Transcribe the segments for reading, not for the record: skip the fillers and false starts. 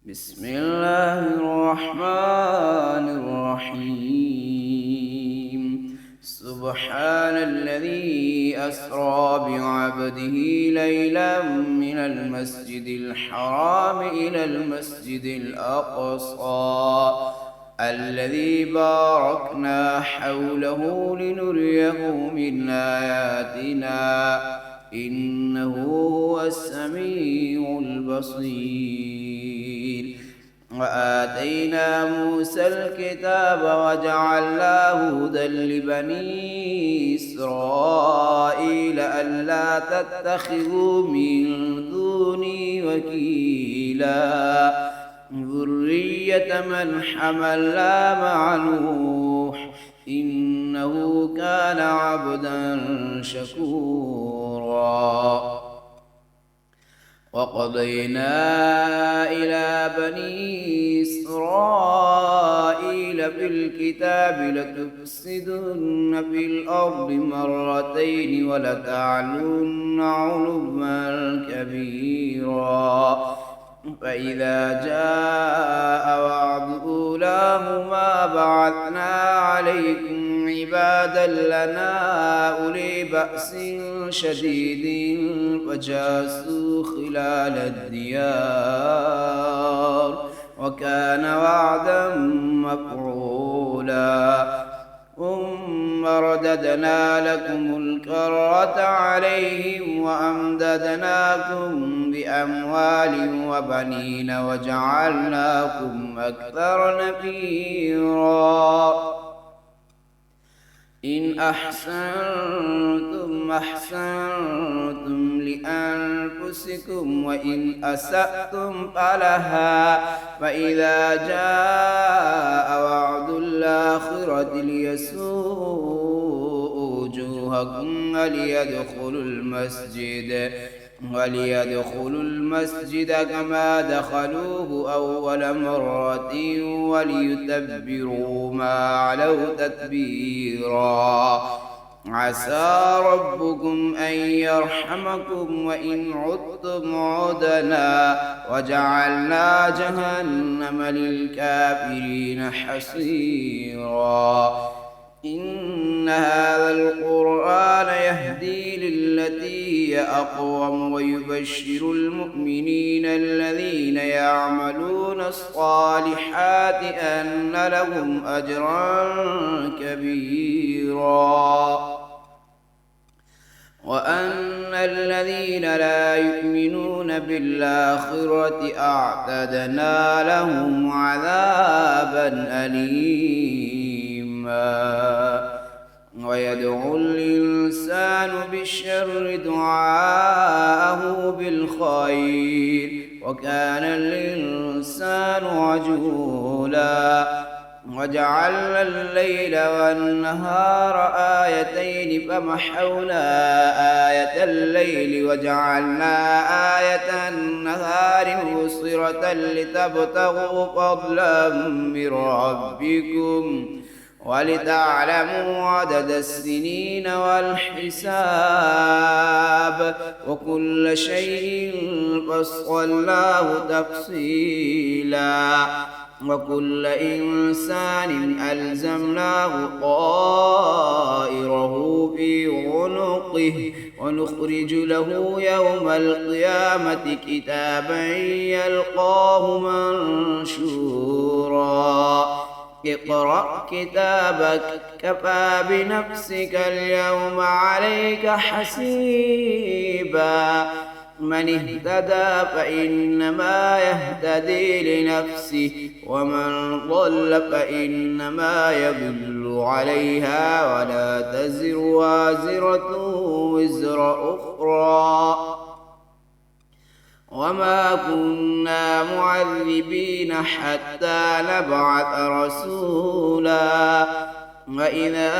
بسم الله الرحمن الرحيم. سبحان الذي أسرى بعبده ليلا من المسجد الحرام إلى المسجد الأقصى الذي باركنا حوله لنريه من آياتنا إنه هو السميع البصير. وآتينا موسى الكتاب وجعلناه هدى لبني إسرائيل ألا تتخذوا من دوني وكيلا ذرية من حملنا مع نوح إنه كان عبدا شكورا. وقضينا إلى بني إسرائيل في الكتاب لتفسدن في الأرض مرتين ولتعلن علوا كبيرا. فإذا جاء وعد أولاهما بعثنا عليكم عبادا لنا أولي بأس شديد فجاسوا خلال الديار وكان وعدا مفعولا. ثم رددنا لكم الكرة عليهم وأمددناكم بأموال وبنين وجعلناكم أكثر نفيرا. إن أحسنتم أحسنتم لأنفسكم وإن أسأتم فلها. فإذا جاء وعد الآخرة ليسوءوا وجوهكم وليدخلوا المسجد كما دخلوه أول مرة وليتبروا ما علوا تتبيرا. عسى ربكم أن يرحمكم وإن عدتم عدنا وجعلنا جهنم للكافرين حصيرا. إن هذا القرآن يهدي للتي هي أقوم ويبشر المؤمنين الذين يعملون الصالحات أن لهم أجرا كبيرا وأن الذين لا يؤمنون بالآخرة أعتدنا لهم عذابا أليما. ويدعو الإنسان بالشر دعاءه بالخير وكان الإنسان عجولا. وجعلنا الليل والنهار آيتين فمحونا آية الليل وجعلنا آية النهار مبصرة لتبتغوا فضلا من ربكم ولتعلموا عدد السنين والحساب وكل شيء فصلناه تفصيلا. وكل إنسان ألزمناه طائره في عنقه ونخرج له يوم القيامة كتابا يلقاه منشورا. اقرأ كتابك كفى بنفسك اليوم عليك حسيبا. من اهتدى فإنما يهتدي لنفسه ومن ضل فإنما يضل عليها ولا تزر وازرة وزر أخرى وما كنا معذبين حتى نبعث رسولا. وإذا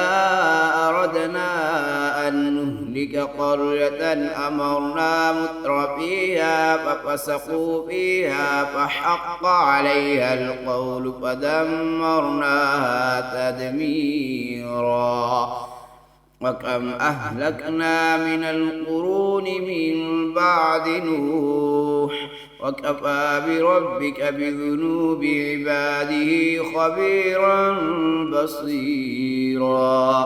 أردنا أن نهلك قرية أمرنا متر فيها ففسقوا فيها فحق عليها القول فدمرناها تدميرا. وكم أهلكنا من القرون من بعد نوح وكفى بربك بذنوب عباده خبيرا بصيرا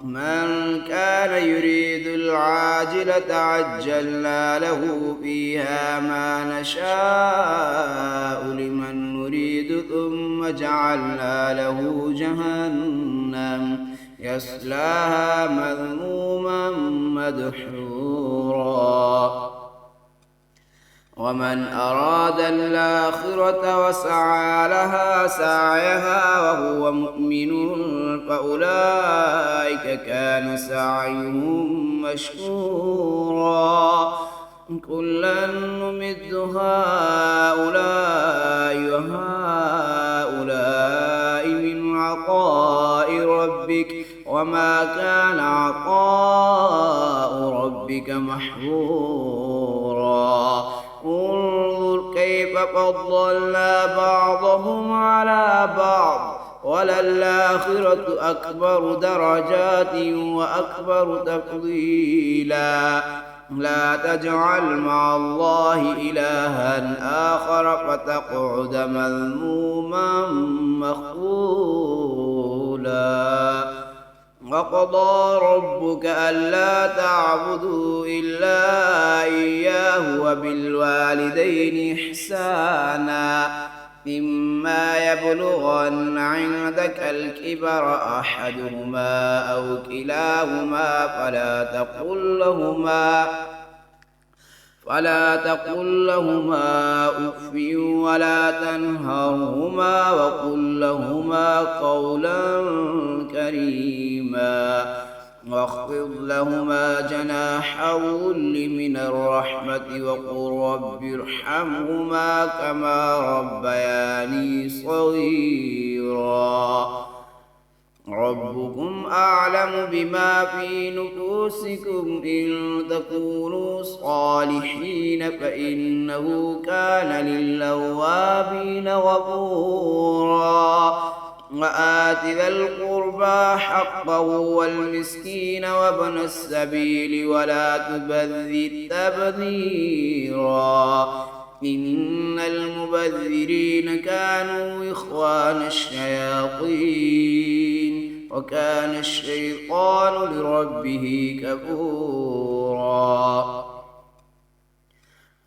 من كان يريد العاجلة عجلنا له فيها ما نشاء لمن نريد ثم جعلنا له جهنم يصلاها مذموما مدحورا ومن أراد الآخرة وسعى لها سعيها وهو مؤمن فأولئك كان سعيهم مشكورا كلا نمد هؤلاء وهؤلاء من عطاء ربك وما كان عطاء ربك محظورا انظر كيف فضلنا بعضهم على بعض وللآخرة أكبر درجات وأكبر تفضيلا لا تجعل مع الله إلها آخر فتقعد مذموما مخذولا وقضى ربك ألا تعبدوا إلا إياه وبالوالدين إحسانا إما يبلغن عندك الكبر أحدهما أو كلاهما فلا تقل لهما أف ولا تنهرهما وقل لهما قولا كريما واخفض لهما جناح الذل من الرحمة وقل رب ارحمهما كما ربياني صغيرا ربكم أعلم بما في نفوسكم إن تكونوا صالحين فإنه كان للأوابين غفورا وآت ذا القربى حقه والمسكين وابن السبيل ولا تبذر تبذيرا إن المبذرين كانوا إخوان الشياطين وكان الشيطان لربه كفورا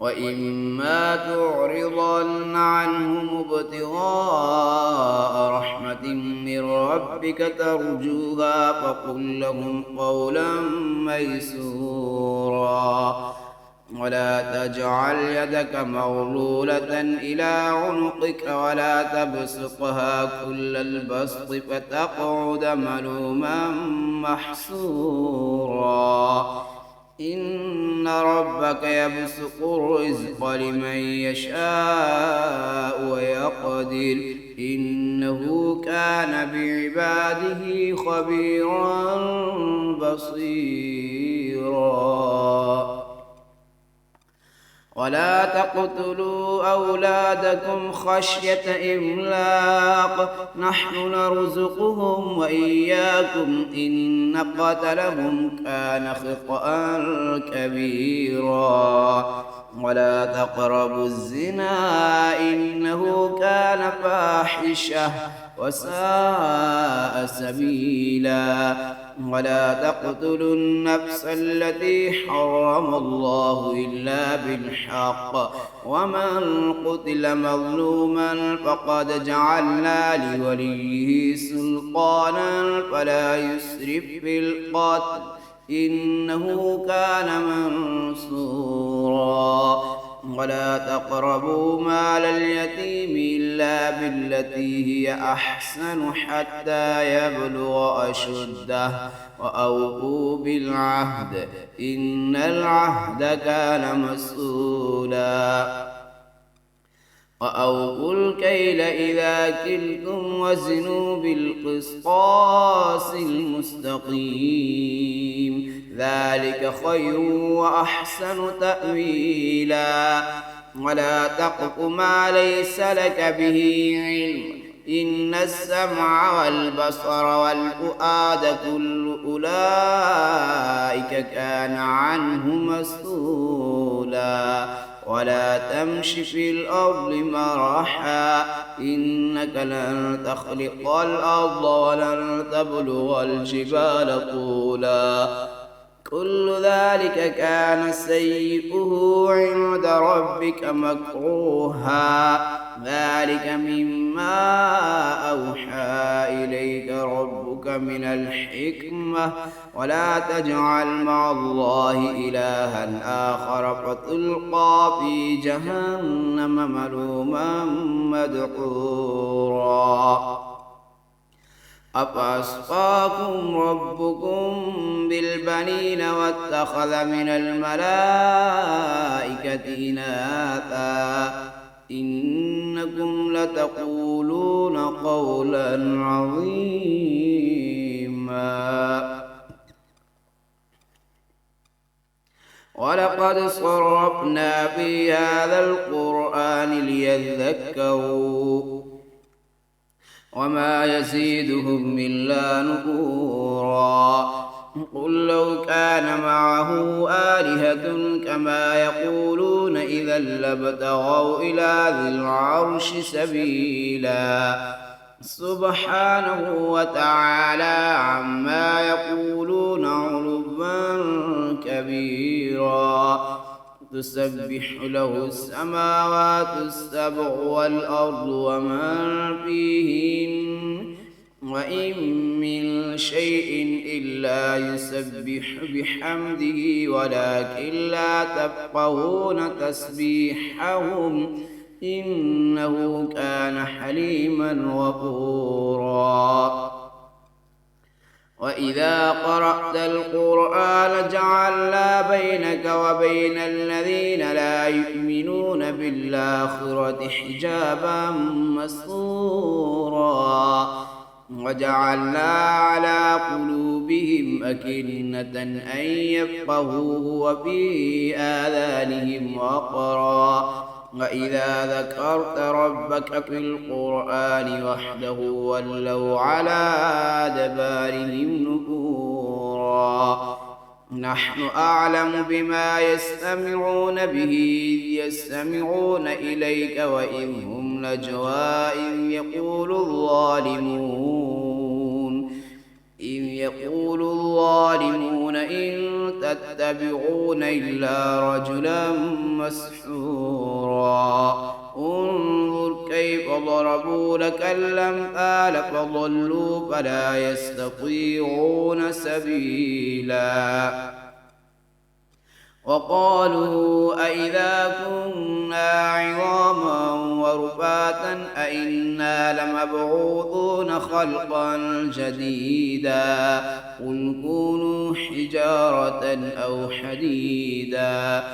وإما تعرضن عنهم ابتغاء رحمة من ربك ترجوها فقل لهم قولا ميسورا ولا تجعل يدك مغلولة إلى عنقك ولا تبسطها كل البسط فتقعد ملوما محسورا إن ربك يبسط الرزق لمن يشاء ويقدر إنه كان بعباده خبيرا بصيرا ولا تقتلوا أولادكم خشية إملاق نحن نرزقهم وإياكم إن قتلهم كان خطأ كبيرا ولا تقربوا الزنا إنه كان فاحشة وساء سبيلا ولا تقتلوا النفس التي حرم الله إلا بالحق ومن قتل مظلوما فقد جعلنا لوليه سلطانا فلا يسرف في القتل إنه كان منصورا ولا تقربوا مال اليتيم إلا بالتي هي أحسن حتى يبلغ أشده وأوفوا بالعهد إن العهد كان مسؤولا وأوفوا الكيل إذا كلتم وزنوا بالقسطاس المستقيم ذلك خير وأحسن تأويلا ولا تقف ما ليس لك به علم إن السمع والبصر والفؤاد كل أولئك كان عنه مسؤولا ولا تمش في الأرض مرحا إنك لن تخلق الأرض ولن تبلغ الجبال طولا كل ذلك كان سيئه عند ربك مكروها ذلك مما أوحى إليك ربك من الحكمة ولا تجعل مع الله إلها آخر فتلقى في جهنم ملوما مدحورا أفأصفاكم ربكم بالبنين واتخذ من الملائكة إناثا إنكم لتقولون قولا عظيما ولقد صرفنا في هذا القرآن ليذكروا وما يزيدهم إلا نفورا قل لو كان معه آلهة كما يقولون إذا لابتغوا إلى ذي العرش سبيلا سبحانه وتعالى عما يقولون علوا كبيرا تسبح له السماوات السبع والأرض ومن فيهن وإن من شيء إلا يسبح بحمده ولكن لا تفقهون تسبيحهم إنه كان حليما غفورا وإذا قرأت القرآن جعلنا بينك وبين الذين لا يؤمنون بالآخرة حجابا مستورا وجعلنا على قلوبهم أكنة أن يفقهوه وفي آذانهم وقرا وإذا ذكرت ربك في القرآن وحده ولوا على أدبارهم نفورا نحن أعلم بما يستمعون به إذ يستمعون إليك وإذ هم نجوى إذ يقول الظالمون إن تتبعون إلا رجلا مسحورا انظر كيف ضربوا لك الأمثال فضلوا فلا يستطيعون سبيلا وقالوا أئذا كنا عظاما ورفاتا أئنا لمبعوثون خلقا جديدا قل كونوا حجارة أو حديدا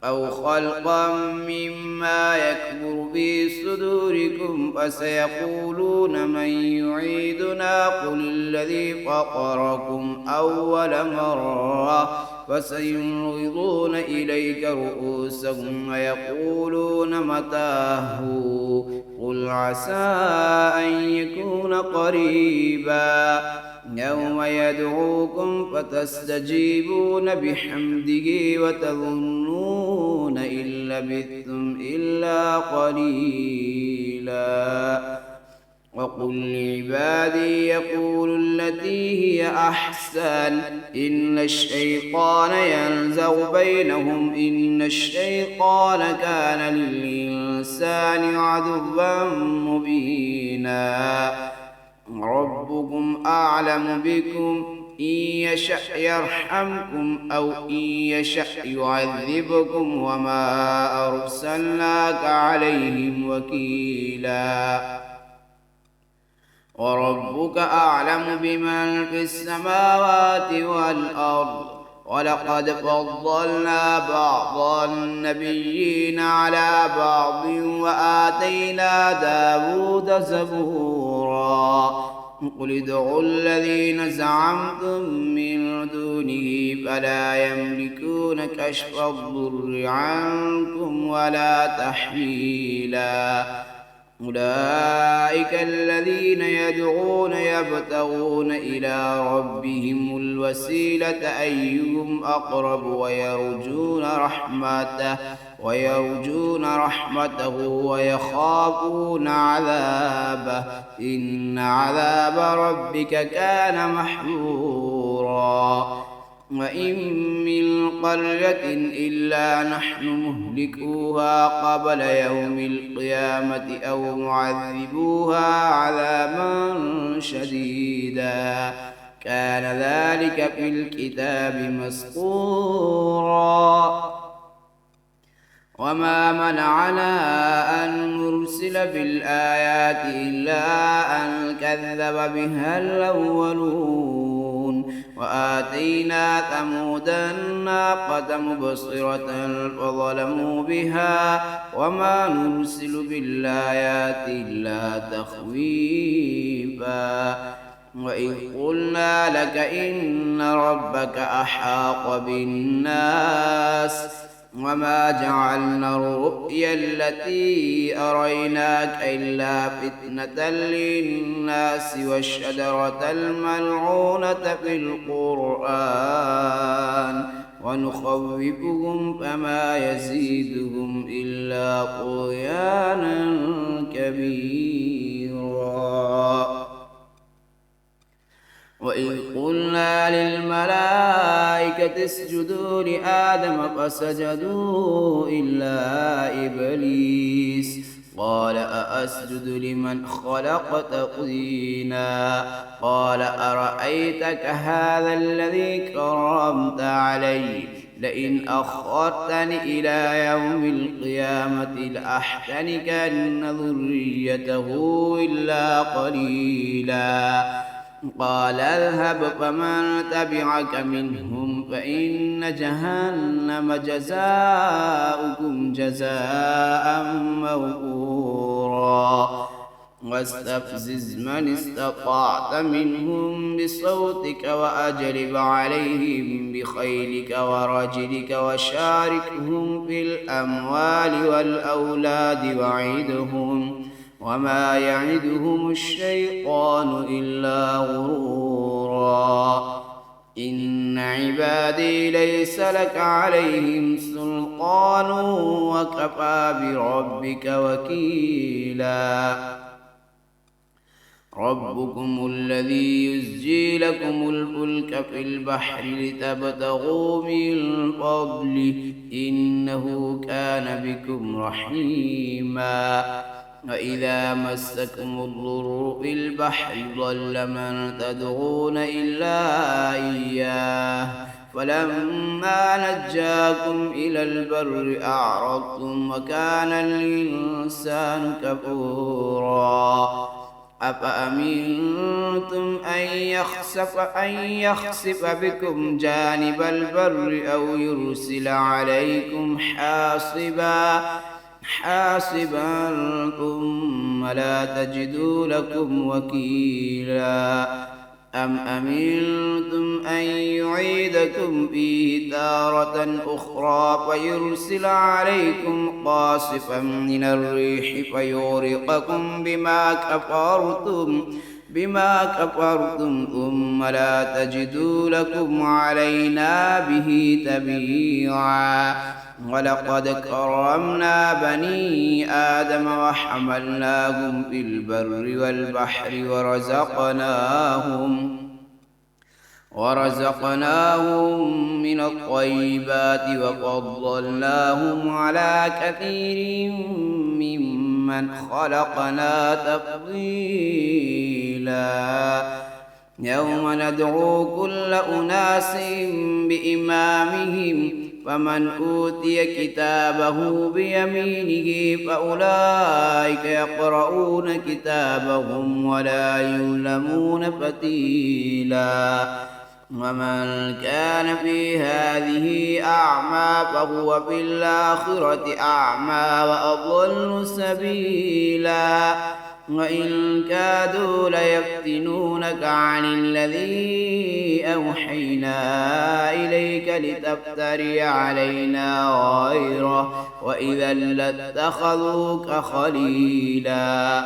أو خلقا مما يكبر في صدوركم فسيقولون من يعيدنا قل الذي فطركم أول مرة فسينغضون إليك رؤوسهم ويقولون متاه قل عسى أن يكون قريبا يوم يدعوكم فتستجيبون بحمده وتظنون إن لبثتم إلا قليلا وقل لعبادي يقولوا التي هي أحسن إن الشيطان ينزغ بينهم إن الشيطان كان للإنسان عدوا مبينا ربكم أعلم بكم إن يشأ يرحمكم أو إن يشأ يعذبكم وما أرسلناك عليهم وكيلا وربك أعلم بمن في السماوات والأرض ولقد فضلنا بعض النبيين على بعض وآتينا داود زبورا قل ادعوا الذين زعمتم من دونه فلا يملكون كشف الضر عنكم ولا تحويلا أولئك الذين يدعون يبتغون إلى ربهم الوسيلة أيهم أقرب ويرجون رحمته ويرجون رحمته ويخافون عذابه إن عذاب ربك كان محذورا وإن من قرية إلا نحن مهلكوها قبل يوم القيامة أو معذبوها عذابا شديدا كان ذلك في الكتاب مسطورا وما منعنا أن نرسل بالآيات إلا أن كذب بها الأولون وآتينا ثمود الناقة مبصرة فظلموا بها وما نرسل بالآيات إلا تخويفا وإذ قلنا لك إن ربك أحاط بالناس وما جعلنا الرؤيا التي أريناك إلا فتنة للناس والشجرة الملعونة في القرآن ونخوفهم فما يزيدهم إلا طغيانا كبيرا وإذ قلنا للملائكة اسجدوا لآدم فسجدوا إلا إبليس قال أأسجد لمن خلقت طينا قال أرأيتك هذا الذي كرمت علي لئن أخرتني إلى يوم القيامة لأحتنكن ذريته إلا قليلا قال اذهب فمن تبعك منهم فإن جهنم جزاؤكم جزاء موفورا واستفزز من استطعت منهم بصوتك وأجلب عليهم بخيلك ورجلك وشاركهم في الأموال والأولاد وعدهم وما يعدهم الشيطان إلا غرورا إن عبادي ليس لك عليهم سلطان وكفى بربك وكيلا ربكم الذي يزجي لكم الفلك في البحر لتبتغوا من فضله إنه كان بكم رحيما وإذا مسكم الضر في البحر ضل من تدعون إلا إياه فلما نجاكم إلى البر أعرضتم وكان الإنسان كفورا أفأمنتم أن يخسف بكم جانب البر أو يرسل عليكم حاصبا ثم لا تجدوا لكم وكيلا أم أمنتم أن يعيدكم فيه تارة أخرى فيرسل عليكم قاصفا من الريح فيغرقكم بما كفرتم ثم لا تجدوا لكم علينا به تبيعا ولقد كرمنا بني آدم وحملناهم في البر والبحر ورزقناهم من الطيبات وفضلناهم على كثير ممن خلقنا تفضيلا يوم ندعو كل أناس بإمامهم فمن أوتي كتابه بيمينه فأولئك يقرؤون كتابهم ولا يظلمون فتيلا ومن كان في هذه أعمى فهو في الآخرة أعمى وأضل سبيلا وإن كادوا ليفتنونك عن الذي أوحينا إليك لتفتري علينا غيره وإذا لاتخذوك خليلا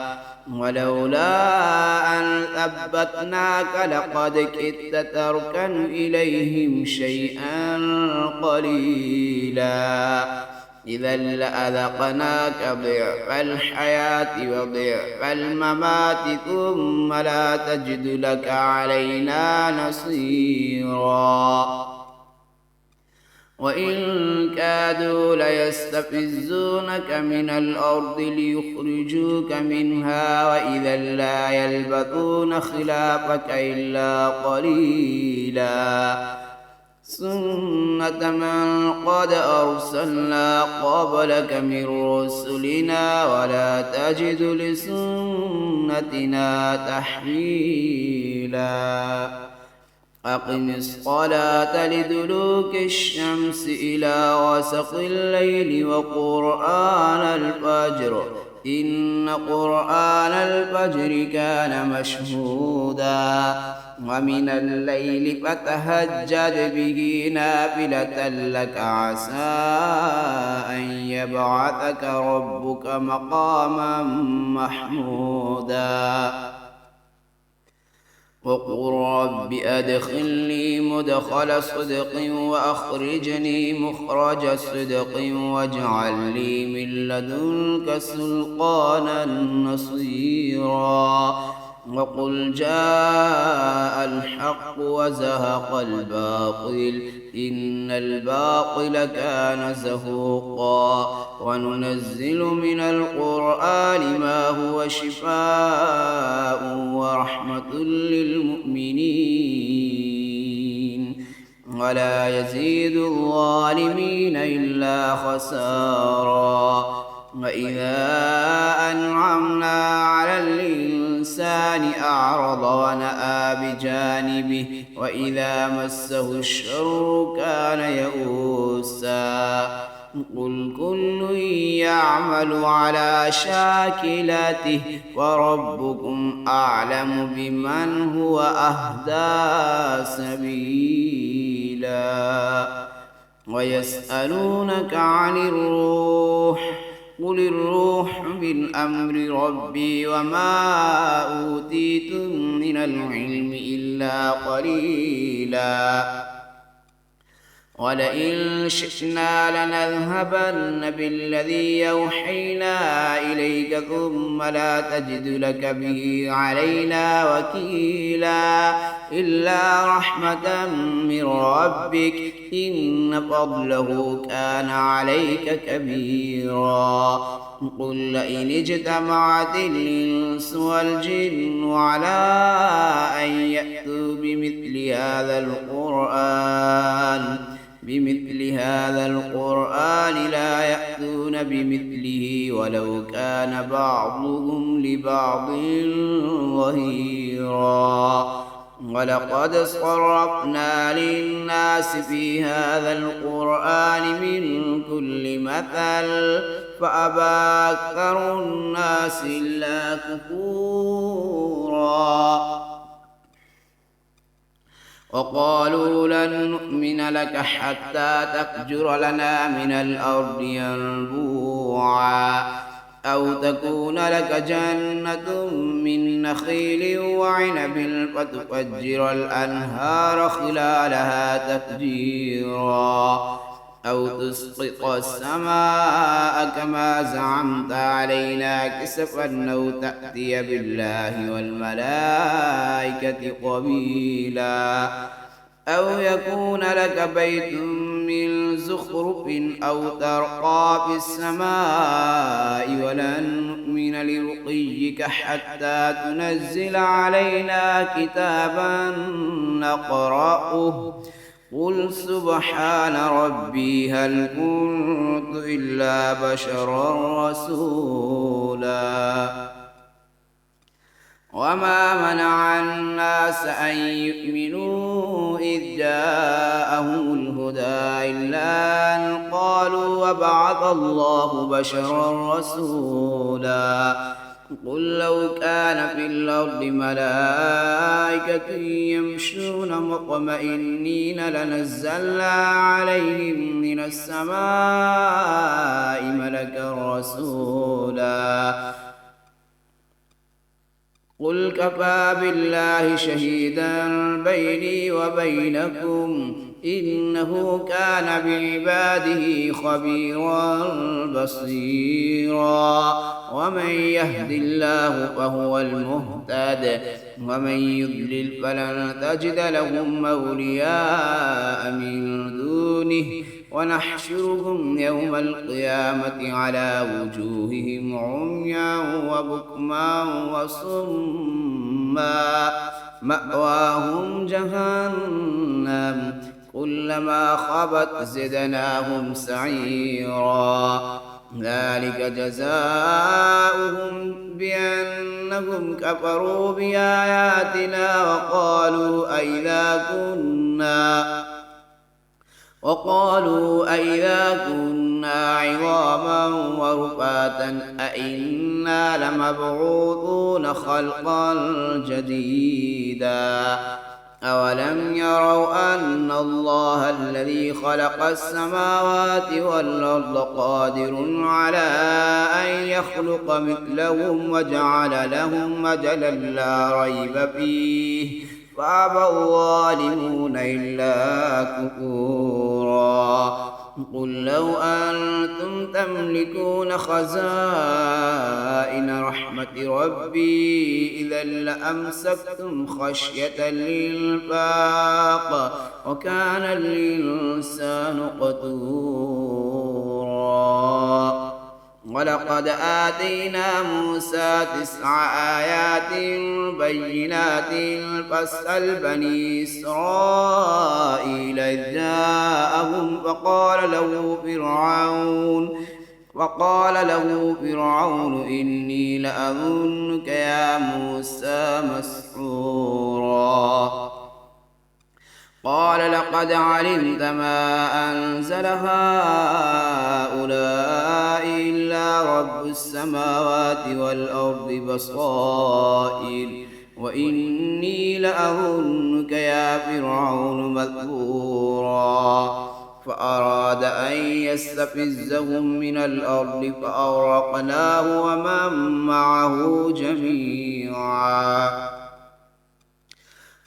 ولولا أن ثبتناك لقد كدت تركن إليهم شيئا قليلا إذا لأذقناك ضعف الحياة وضعف الممات ثم لا تجد لك علينا نصيرا وإن كادوا ليستفزونك من الأرض ليخرجوك منها وإذا لا يلبثون خلافك إلا قليلا سنة من قد أرسلنا قبلك من رسلنا ولا تجد لسنتنا تحويلا أقم الصلاة لدلوك الشمس إلى غسق الليل وقرآن الفجر إن قرآن الفجر كان مشهودا ومن الليل فتهجد به نافلة لك عسى أن يبعثك ربك مقاما محمودا وقل رب أدخلني مدخل صدق وأخرجني مخرج صدق واجعل لي من لدنك سلطانا نصيرا وقل جاء الحق وزهق الباطل إن الباطل كان زهوقا وننزل من القرآن ما هو شفاء ورحمة للمؤمنين ولا يزيد الظالمين إلا خسارا وإذا أنعمنا على الإنسان أعرض ونأى بجانبه وإذا مسه الشر كان يئوسا قل كل يعمل على شاكلته وربكم أعلم بمن هو أهدى سبيلا ويسألونك عن الروح قل الروح من أمر ربي وما أوتيتم من العلم إلا قليلا ولئن شئنا لنذهبن بالذي يوحينا إليك ثم لا تجد لك به علينا وكيلا إلا رحمة من ربك إن فضله كان عليك كبيرا قل لئن اجتمعت الإنس والجن على أن يأتوا بمثل هذا القرآن لا يأتون بمثله ولو كان بعضهم لبعض ظهيرا ولقد صرفنا للناس في هذا القرآن من كل مثل فأبى أكثر الناس إلا كفورا وقالوا لن نؤمن لك حتى تفجر لنا من الأرض ينبوعا أو تكون لك جنة من نخيل وعنب فتفجر الأنهار خلالها تفجيرا أو تسقط السماء كما زعمت علينا كسفا أو تأتي بالله والملائكة قبيلا أو يكون لك بيت من زخرف أو ترقى في السماء ولن نؤمن لرقيك حتى تنزل علينا كتابا نقرأه قل سبحان ربي هل كنت إلا بشرا رسولا وما منع الناس أن يؤمنوا إذ جاءهم الهدى إلا أن قالوا وبعث الله بشرا رسولا قل لو كان في الأرض ملائكة يمشون مطمئنين لنزلنا عليهم من السماء ملكا رسولا قل كفى بالله شهيدا بيني وبينكم إنه كان بعباده خبيرا بصيرا ومن يهد الله فهو المهتد ومن يضلل فلن تجد لهم أولياء من دونه ونحشرهم يوم القيامة على وجوههم عميا وبكما وصما مأواهم جهنم كلما خبت زدناهم سعيرا ذلك جزاؤهم بأنهم كفروا بآياتنا وقالوا أئذا كنا عظاما ورفاتا أئنا لمبعوثون خلقا جديدا أولم يروا أن الله الذي خلق السماوات والأرض قادر على أن يخلق مثلهم وجعل لهم أجلا لا ريب فيه فأبى الظالمون إلا كفورا قل لو أنتم تملكون خزائن رحمة ربي إذا لأمسكتم خشية الإنفاق وكان الإنسان قتورا ولقد آتينا موسى 9 آيات بينات فاسأل بني إسرائيل إذ جاءهم فقال له فرعون إني لأظنك يا موسى مسحورا قال لقد علمت ما أنزل هؤلاء إلا رب السماوات والأرض بصائر وإني لأظنك يا فرعون مثبورا فأراد أن يستفزهم من الأرض فأغرقناه ومن معه جميعا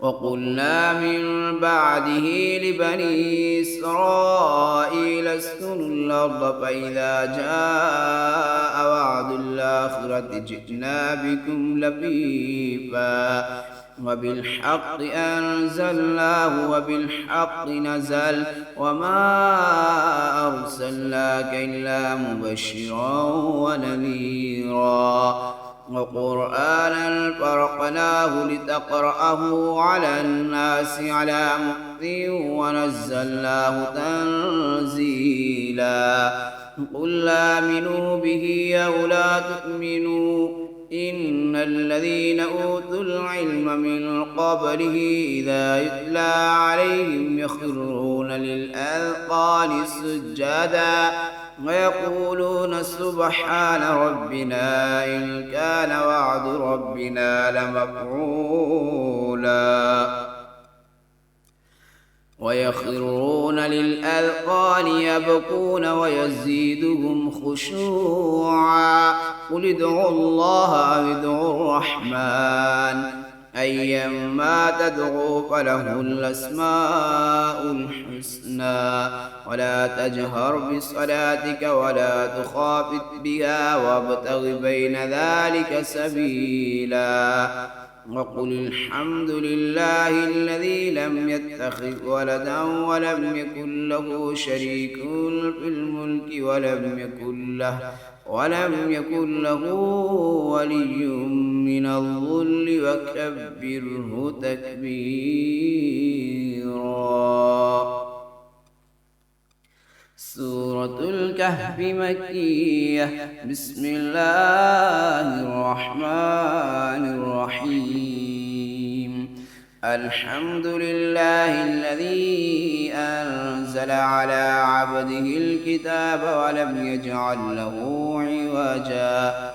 وقلنا من بعده لبني إسرائيل اسكنوا الأرض فإذا جاء وعد الآخرة جئنا بكم لفيفا وبالحق أنزلناه وبالحق نزل وما أرسلناك إلا مبشرا ونذيرا وقرآنا فرقناه لتقرأه على الناس على مكث ونزلناه تنزيلا قل آمنوا به أو لا تؤمنوا إن الذين أوتوا العلم من قبله إذا يتلى عليهم يخرون للأذقان سجدا ويقولون سبحان ربنا إن كان وعد ربنا لمفعولا ويخرون للأذقان يبكون ويزيدهم خشوعا قل ادعوا الله أو ادعوا الرحمن أيما تدعوا فله الأسماء الحسنى ولا تجهر بصلاتك ولا تخافت بها وابتغ بين ذلك سبيلا وقل الحمد لله الذي لم يتخذ ولدا ولم يكن له شريك في الملك ولم يكن له ولي من الذل وكبره تكبيرا. سورة الكهف مكية. بسم الله الرحمن الرحيم. الحمد لله الذي أنزل على عبده الكتاب ولم يجعل له عوجا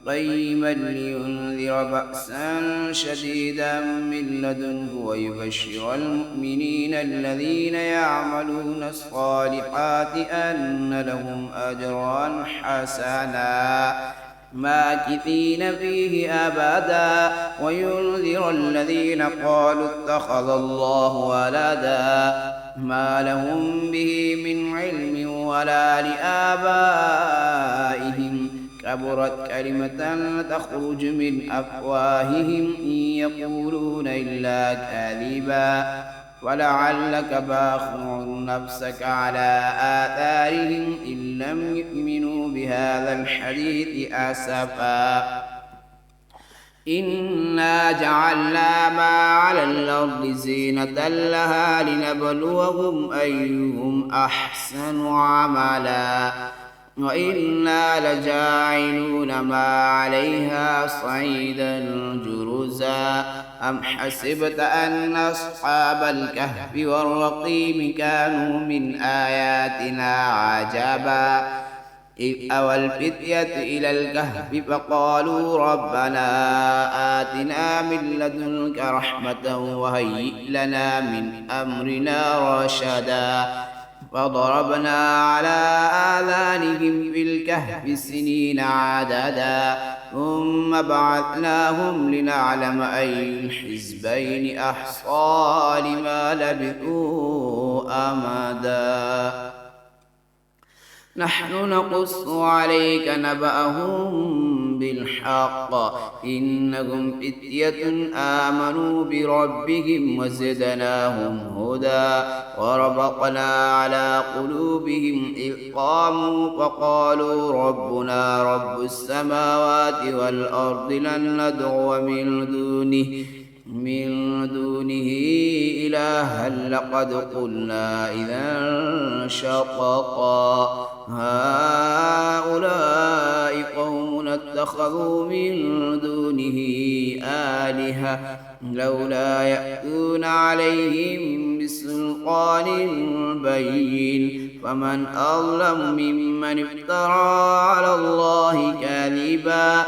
قيما لينذر بأسا شديدا من لدنه ويبشر المؤمنين الذين يعملون الصالحات أن لهم أجرا حسنا ماكثين فيه أبدا وينذر الذين قالوا اتخذ الله ولدا ما لهم به من علم ولا لآبائهم كبرت كلمة تخرج من أفواههم إن يقولون إلا كاذبا ولعلك باخع نفسك على آثارهم إن لم يؤمنوا بهذا الحديث أسفا إنا جعلنا ما على الأرض زينة لها لنبلوهم أيهم أحسن عملا وإنا لجاعلون ما عليها صعيدا جرزا أم حسبت أن أصحاب الكهف والرقيم كانوا من آياتنا عجبا إذ أوى الفتية إلى الكهف فقالوا ربنا آتنا من لدنك رحمة وهيئ لنا من أمرنا رشدا فضربنا على آذانهم في الكهف سنين عددا ثم بعثناهم لنعلم أي الحزبين أحصى لما لبثوا أمدا نحن نقص عليك نبأهم بالحق إنهم فتية آمنوا بربهم وزدناهم هدى وربطنا على قلوبهم إذ قاموا فقالوا ربنا رب السماوات والأرض لن ندعو من دونه إلها لقد قلنا إذا شططا هؤلاء قوم اتخذوا من دونه آلهة لولا يأتون عليهم بسلطان بين فمن أظلم ممن افترى على الله كاذبا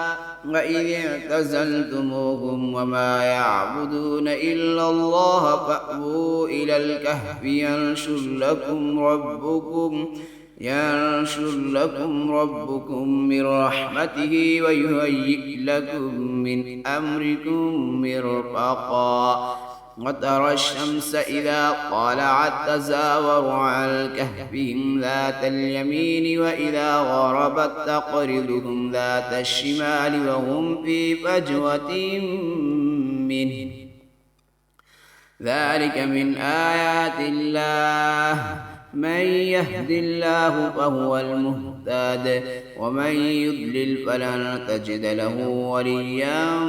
وإذ اعتزلتموهم وما يعبدون إلا الله فأووا إلى الكهف ينشر لكم ربكم من رحمته ويهيئ لكم من أمركم مرفقا وترى الشمس إذا طلعت تزاور عن كهفهم ذات اليمين وإذا غربت تقرضهم ذات الشمال وهم في فجوة منه ذلك من آيات الله من يهد الله فهو المهتد ومن يضلل فلن تجد له وليا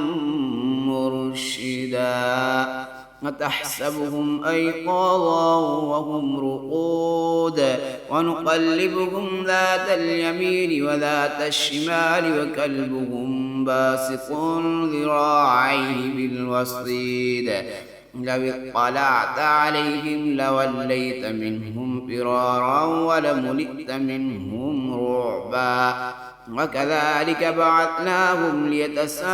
مرشدا وتحسبهم أيقاظا وهم رقود ونقلبهم ذات اليمين وذات الشمال وكلبهم باسط ذراعيه بالوصيد لو اطلعت عليهم لوليت منهم فرارا ولملئت منهم رعبا وكذلك بعثناهم ليتساءلوا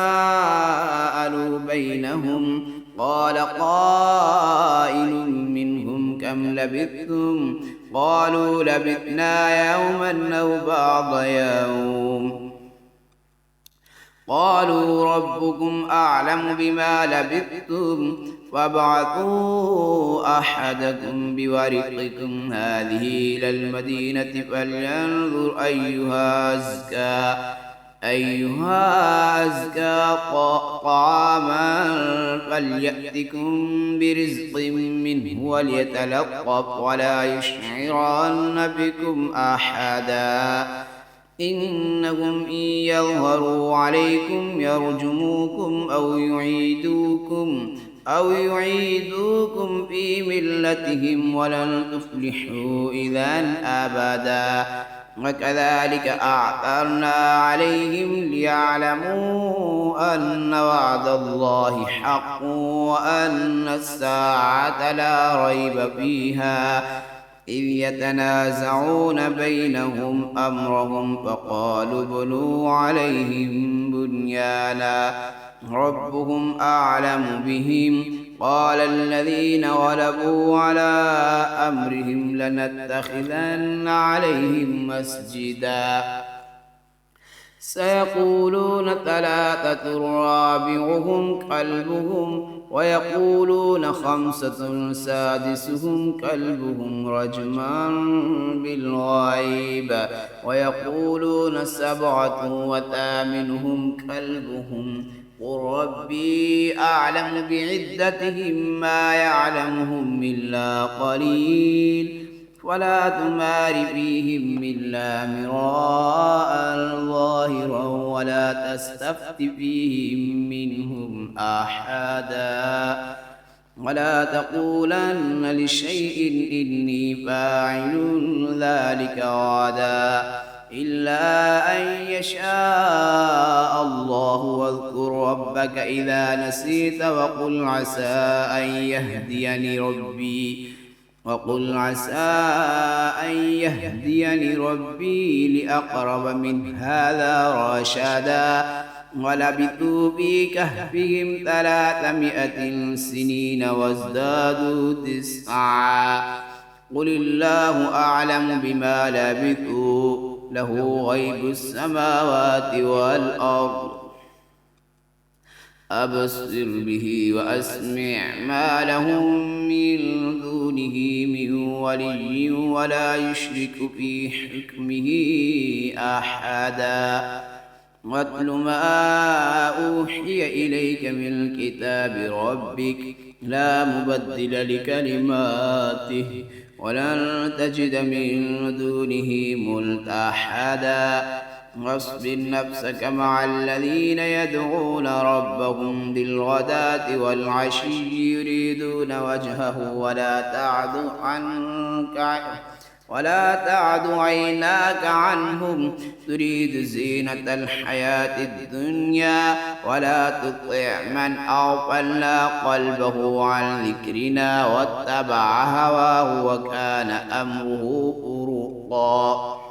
بينهم قال قائل منهم كم لبثتم قالوا لبثنا يوما أو بعض يوم قالوا ربكم أعلم بما لبثتم فابعثوا أحدكم بورقكم هذه إلى المدينة فلينظر أيها أزكى طعاما فليأتكم برزق منه وليتلطف ولا يشعرن بكم أحدا إنهم إن يظهروا عليكم يرجموكم أو يعيدوكم في ملتهم ولن تفلحوا إذا أبدا وكذلك أعثرنا عليهم ليعلموا أن وعد الله حق وأن الساعة لا ريب فيها إذ يتنازعون بينهم أمرهم فقالوا ابنوا عليهم بنيانا ربهم أعلم بهم قال الذين غلبوا على أمرهم لنتخذن عليهم مسجدا سيقولون ثلاثة رابعهم كلبهم ويقولون خمسة سادسهم كلبهم رجما بالغيب ويقولون سبعة وثامنهم كلبهم قل ربي أعلم بعدتهم ما يعلمهم إلا قليل ولا تمار فيهم إلا مراء ظاهرا ولا تستفت فيهم منهم أحدا ولا تقولن لشيء إني فاعل ذلك غدا إلا أن يشاء الله واذكر ربك إذا نسيت وقل عسى أن يهديني ربي لأقرب من هذا رشدا ولبثوا في كهفهم 300 سنين وازدادوا 9 قل الله أعلم بما لبثوا له غيب السماوات والأرض أبصر به وأسمع ما لهم من دونه من ولي ولا يشرك في حكمه أحدا واتل ما أوحي إليك من كتاب ربك لا مبدل لكلماته ولن تجد من دونه ملتحدا واصبر نفسك مع الذين يدعون ربهم بالغداة والعشي يريدون وجهه ولا تعد عيناك عنهم تريد زينة الحياة الدنيا ولا تطع من أغفلنا قلبه عن ذكرنا واتبع هواه وكان أمره فرطا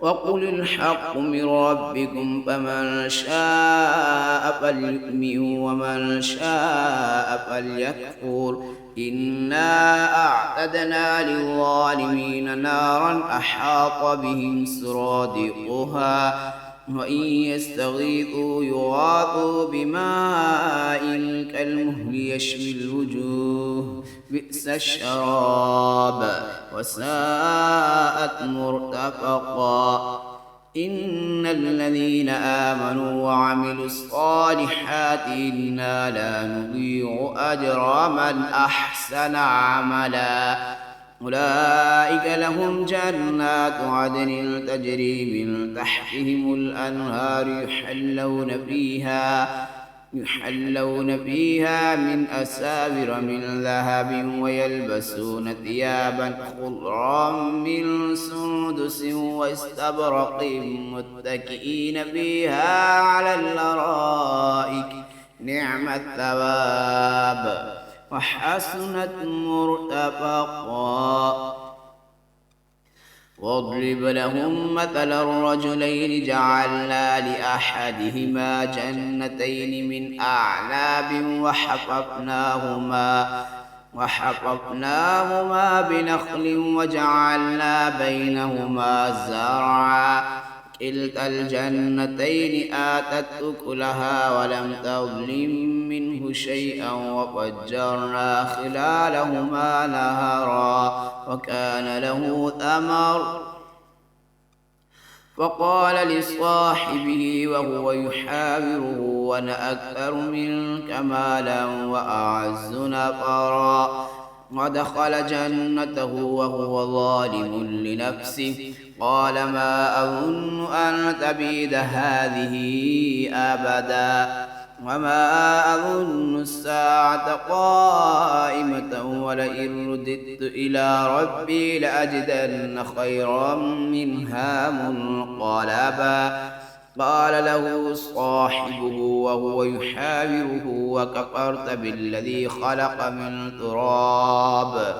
وقل الحق من ربكم فمن شاء فليؤمن ومن شاء فليكفر إنا أعتدنا للظالمين نارا أحاط بهم سرادقها وإن يستغيثوا يغاثوا بماء كالمهل يشوي الوجوه بئس الشراب وساءت مرتفقا إن الذين آمنوا وعملوا الصالحات إنا لا نضيع أجر من أحسن عملا أولئك لهم جنات عدن تجري من تحتهم الأنهار يحلون فيها من أساور من ذهب ويلبسون ثيابا خضرا من سندس واستبرق متكئين فيها على الأرائك نعم الثواب وحسنت مرتفقا واضرب لهم مثل الرجلين جعلنا لأحدهما جنتين من أعناب وحففناهما بنخل وجعلنا بينهما زرعا كلتا الجنتين آتت أكلها ولم تظلم منه شيئا وفجرنا خلالهما نهرا وكان له ثمر فقال لصاحبه وهو يحاوره وأنا أكثر منك مالا وأعز نفرا ودخل جنته وهو ظالم لنفسه قال ما أظن أن تبيد هذه أبدا وما أظن الساعة قائمة ولئن رددت إلى ربي لأجدن خيرا منها منقلبا قال له صاحبه وهو يحاوره وكفرت بالذي خلق من تراب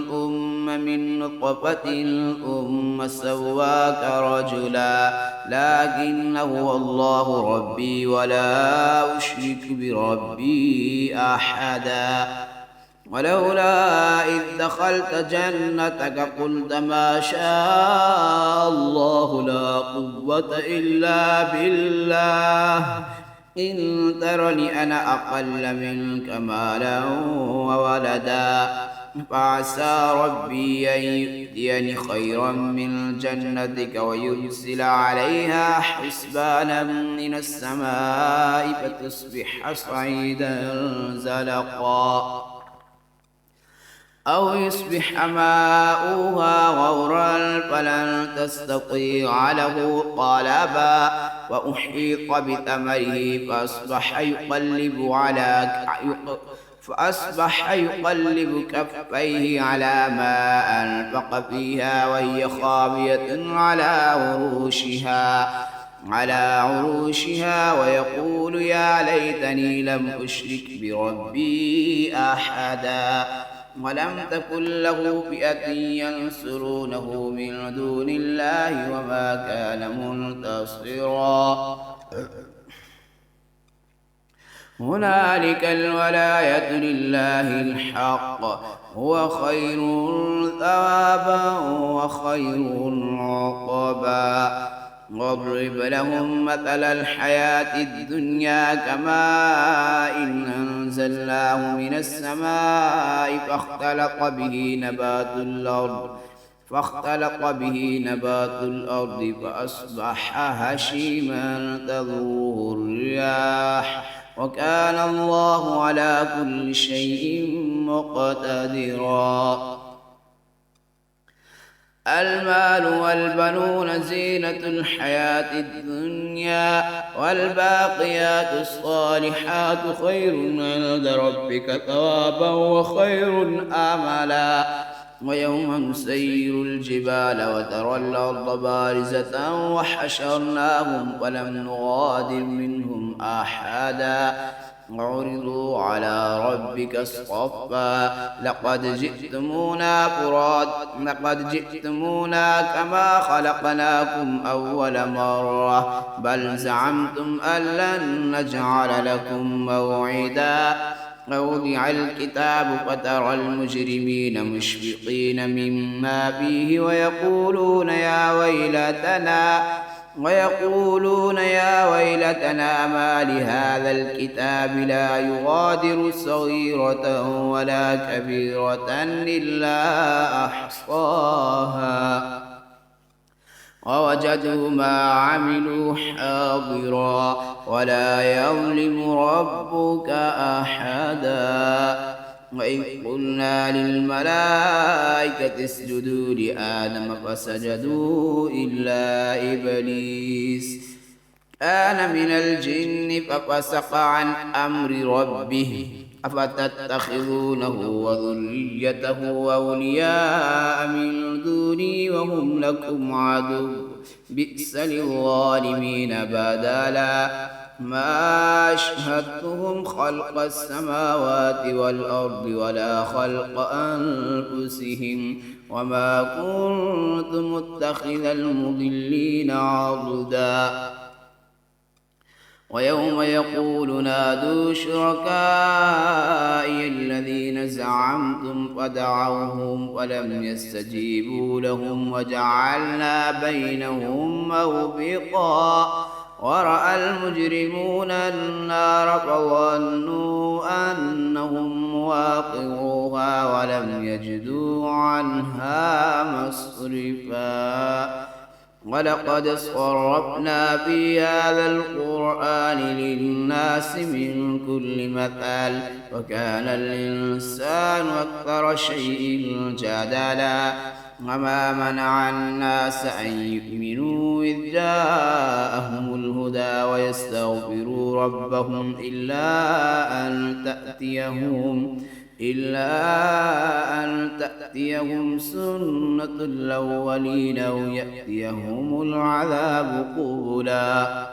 ثم من نطفة ثم سواك رجلا لكن هو الله ربي ولا أشرك بربي أحدا ولولا إذ دخلت جنتك قلت ما شاء الله لا قوة إلا بالله إن ترني أنا أقل منك مالا وولدا فعسى ربي أن يؤتيني خيرا من جنتك ويرسل عليها حسبانا من السماء فتصبح صعيدا زلقا أو يصبح ماؤها غورا فلن تستطيع له طلبا وأحيط بثمره فأصبح يقلب كفيه على ما أنفق فيها وهي خاوية على عروشها ويقول يا ليتني لم أشرك بربي أحدا ولم تكن له فئة ينصرونه من دون الله وما كان منتصرا هنالك الولاية لله الحق هو خير ثوابا وخير عقبا واضرب لهم مثل الحياة الدنيا كماء إن أنزلناه من السماء فاختلط به نبات الأرض فأصبح هشيما تذروه الرياح وكان الله على كل شيء مقتدرا المال والبنون زينة الحياة الدنيا والباقيات الصالحات خير عند ربك ثوابا وخير آملا ويوم نسير الجبال وترى الأرض بارزة وحشرناهم ولم نغادر منهم أحدا وعرضوا على ربك صفا لقد جئتمونا كما خلقناكم أول مرة بل زعمتم أن لن نجعل لكم موعدا ووضع الكتاب فترى المجرمين مشفقين مما فيه ويقولون يا ويلتنا ما لهذا الكتاب لا يغادر صغيرة ولا كبيرة إلا أحصاها ووجدوا ما عملوا حاضرا ولا يظلم ربك أحدا وإذ قلنا للملائكة اسجدوا لآدم فسجدوا إلا إبليس كان من الجن ففسق عن أمر ربه أفتتخذونه وذريته أولياء من دوني وهم لكم عدو بئس للظالمين بدلا ما أشهدتهم خلق السماوات والأرض ولا خلق أنفسهم وما كنت متخذ المضلين عضدا ويوم يقول نادوا شركائي الذين زعمتم فدعوهم فلم يستجيبوا لهم وجعلنا بينهم موبقا ورأى المجرمون النار فظنوا أنهم مواقعوها ولم يجدوا عنها مصرفا ولقد صرفنا في هذا القرآن للناس من كل مثل وكان الإنسان أكثر شيء جدلا وما منع الناس أن يؤمنوا إذ جاءهم الهدى ويستغفروا ربهم إلا أن تأتيهم سنة الأولين أو يأتيهم العذاب قبلا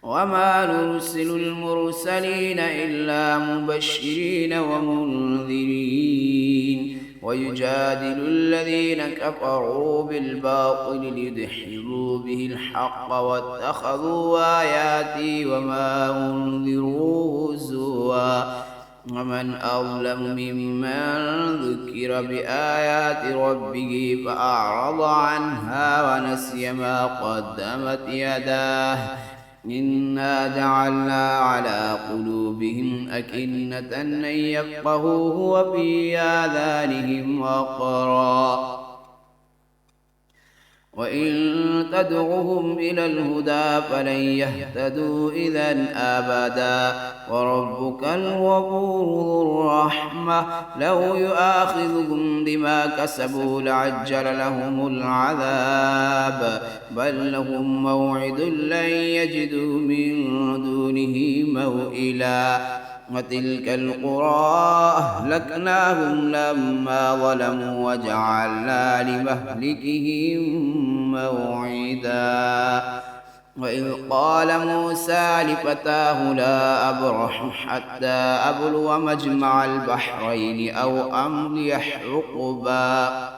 وما نرسل المرسلين إلا مبشرين ومنذرين ويجادل الذين كفروا بالباطل ليدحضوا به الحق واتخذوا آياتي وما أنذروا هزوا ومن أظلم ممن ذكر بآيات ربه فأعرض عنها ونسي ما قدمت يداه إنا جعلنا على قلوبهم أكنة أن يفقهوه وفي آذانهم وقرا وإن تدعهم إلى الهدى فلن يهتدوا إذا أبدا وربك الغفور ذو الرحمة لو يؤاخذهم بما كسبوا لعجل لهم العذاب بل لهم موعد لن يجدوا من دونه موئلا وتلك القرى أهلكناهم لما ظلموا وجعلنا لمهلكهم موعدا وإذ قال موسى لفتاه لا أبرح حتى أبلغ مجمع البحرين أو أمضي حقبا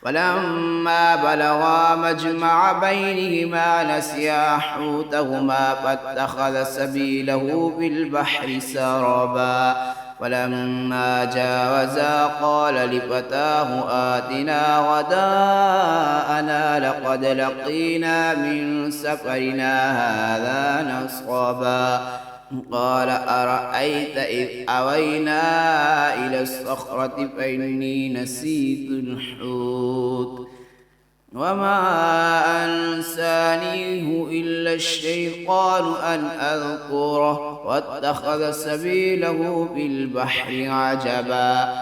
فلما بلغا مجمع بينهما نسيا حوتهما فاتخذ سبيله في البحر سربا فلما جاوزا قال لفتاه آتنا غداءنا لقد لقينا من سفرنا هذا نصبا قال أرأيت إذ أوينا إلى الصخرة فإني نسيت الحوت وما أنسانيه إلا الشيطان أن أذكره واتخذ سبيله في البحر عجبا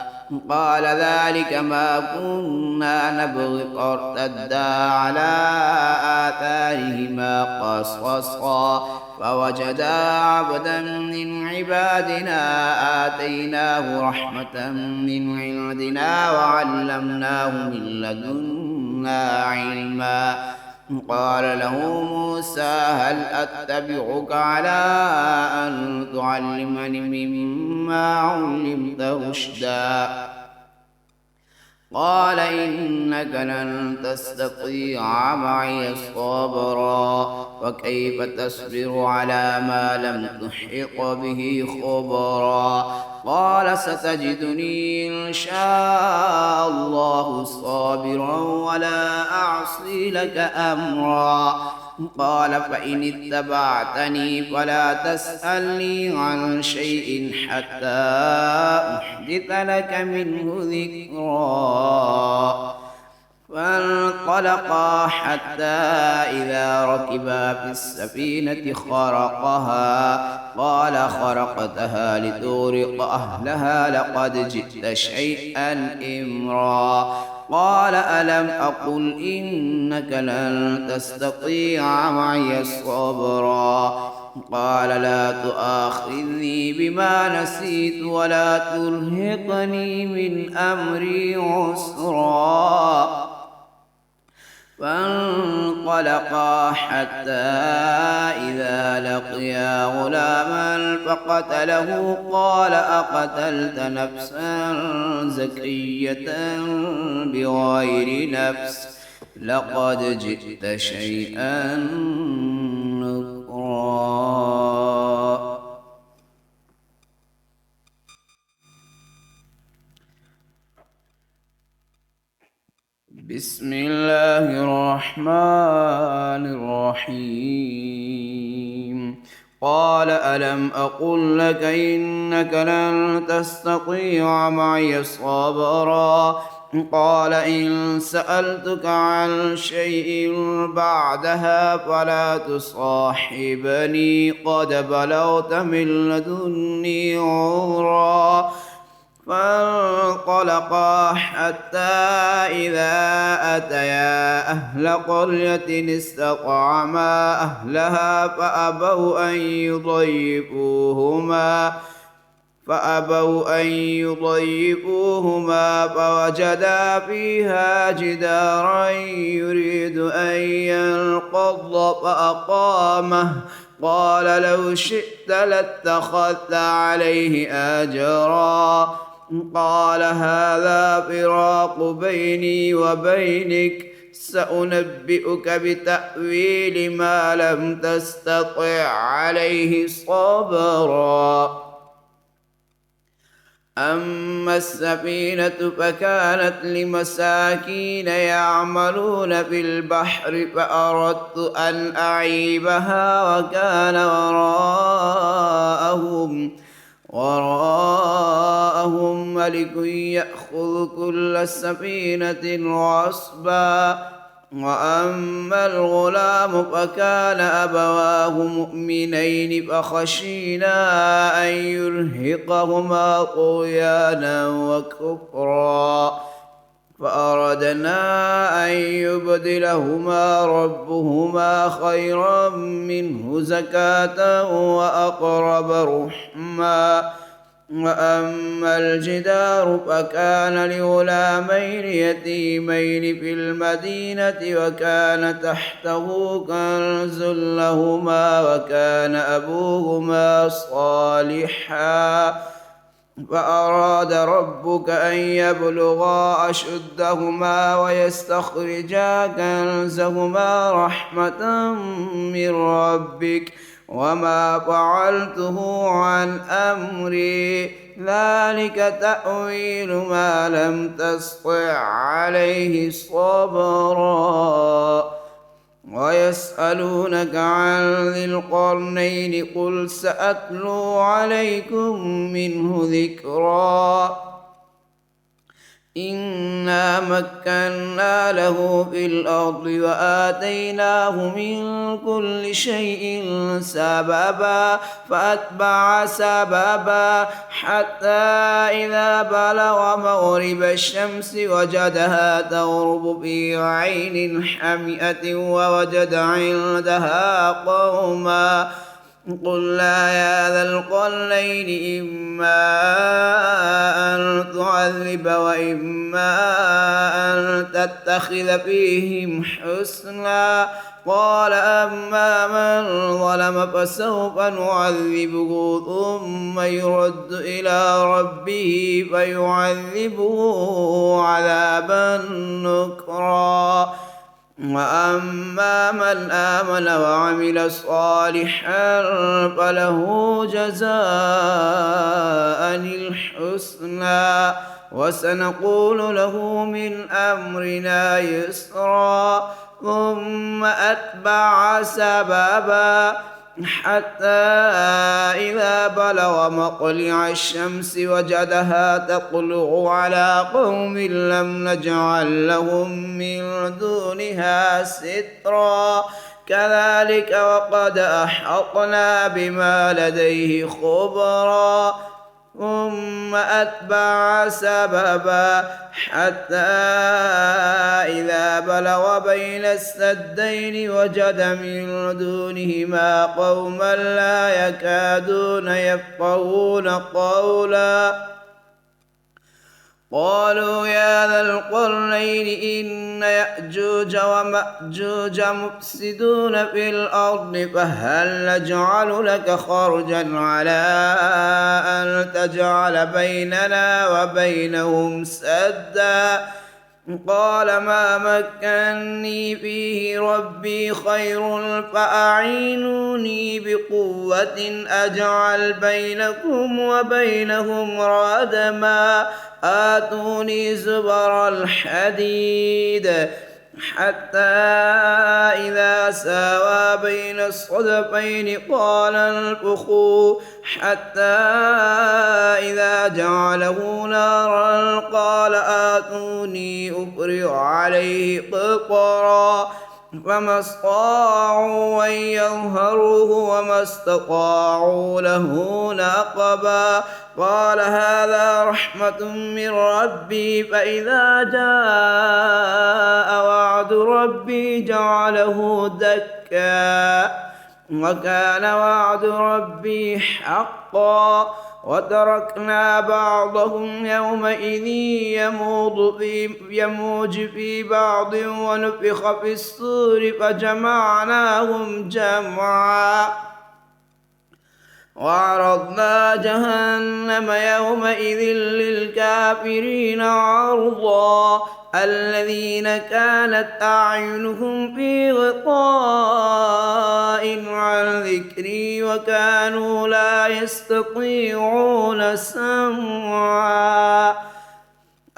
قال ذلك ما كنا نبغي فارتدا على آثارهما قصصا فوجدا عبدا من عبادنا آتيناه رحمة من عندنا وعلمناه من لدنا علما قال له موسى هل أتبعك على أن تعلمني مما علمت رشدا قال إنك لن تستطيع معي صبرا وكيف تصبر على ما لم تحط به خبرا قال ستجدني إن شاء الله صابرا ولا أعصي لك أمرا قال فإن اتبعتني فلا تسألني عن شيء حتى أحدث لك منه ذكرا فانطلقا حتى إذا ركبا في السفينة خرقها قال خرقتها لتغرق أهلها لقد جئت شيئا إمرا قال ألم أقل إنك لن تستطيع معي صبرا قال لا تؤاخذني بما نسيت ولا ترهقني من أمري عسرا فانطلقا حتى إذا لقيا غلاما فقتله قال أقتلت نفسا زكية بغير نفس لقد جئت شيئا نكرا. بسم الله الرحمن الرحيم قال ألم أقل لك إنك لن تستطيع معي صبرا قال إن سألتك عن شيء بعدها فلا تصاحبني قد بلغت من لدني عذرا فانطلقا حتى إذا أتيا أهل قرية استطعما أهلها فأبوا أن يضيفوهما فوجدا فيها جدارا يريد أن ينقض فأقامه قال لو شئت لاتخذت عليه أجرا قال هذا فراق بيني وبينك سأنبئك بتأويل ما لم تستطع عليه صبرا أما السفينة فكانت لمساكين يعملون في البحر فأردت أن أعيبها وكان وراءهم ملك يأخذ كل سفينة غصبا. وأما الغلام فكان أبواه مؤمنين فخشينا أن يرهقهما طغيانا وكفرا فأردنا أن يبدلهما ربهما خيرا منه زكاة وأقرب رحما. وأما الجدار فكان لغلامين يتيمين في المدينة وكان تحته كنز لهما وكان أبوهما صالحا فأراد ربك أن يبلغا أشدهما ويستخرجا كنزهما رحمة من ربك وما فعلته عن أمري ذلك تأويل ما لم تسطع عليه صبرا. ويسألونك عن ذي القرنين قل سأتلو عليكم منه ذكرا. إنا مكنا له في الأرض وآتيناه من كل شيء سببا فأتبع سببا حتى إذا بلغ مغرب الشمس وجدها تغرب في عين حمئة ووجد عندها قوما قلنا يا ذا القرنين إما أن تعذب وإما أن تتخذ فيهم حسنا. قال أما من ظلم فسوف نعذبه ثم يرد إلى ربه فيعذبه عذابا نكرا. وأما من آمن وعمل صالحا فله جزاء الحسنى وسنقول له من أمرنا يسرا. ثم أتبع سببا حتى إذا بلغ مطلع الشمس وجدها تطلع على قوم لم نجعل لهم من دونها سترا كذلك وقد أحطنا بما لديه خبرا. ثم أتبع سببا حتى إذا بلغ بين السدين وجد من دونهما قوما لا يكادون يفقهون قولا قالوا يا ذا القرنين إن يأجوج ومأجوج مفسدون في الأرض فهل نجعل لك خرجا على أن تجعل بيننا وبينهم سدا. قال ما مكني فيه ربي خير فأعينوني بقوة أجعل بينكم وبينهم ردما. آتوني زبر الحديد حتى إذا ساوى بين الصدفين قال انفخوا حتى إذا جعله نارا قال آتوني أفرغ عليه قطرا فما استطاعوا أن يظهروه وما استطاعوا له نقبا. قال هذا رحمة من ربي فإذا جاء وعد ربي جعله دكا وكان وعد ربي حقا. وتركنا بعضهم يومئذ يموج في بعض ونفخ في الصور فجمعناهم جمعا. وعرضنا جهنم يومئذ للكافرين عرضا الذين كانت أعينهم في غطاء عن ذكري وكانوا لا يستطيعون سمعا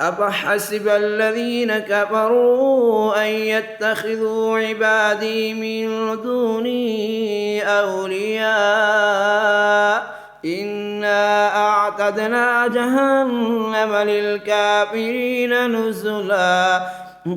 أفحسب الذين كفروا أن يتخذوا عبادي من دوني أولياء إنا أعتدنا جهنم للكافرين نزلا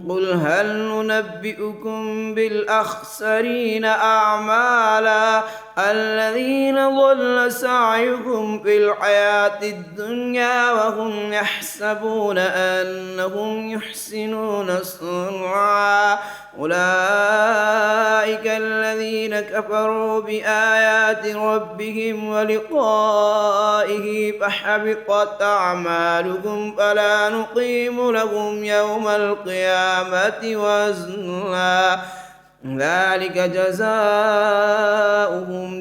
قل هل ننبئكم بالأخسرين أعمالا الذين ضل سعيهم في الحياة الدنيا وهم يحسبون أنهم يحسنون صنعا أولئك الذين كفروا بآيات ربهم ولقائه فحبطت أعمالهم فلا نقيم لهم يوم القيامة وزنا ذلك جزاؤهم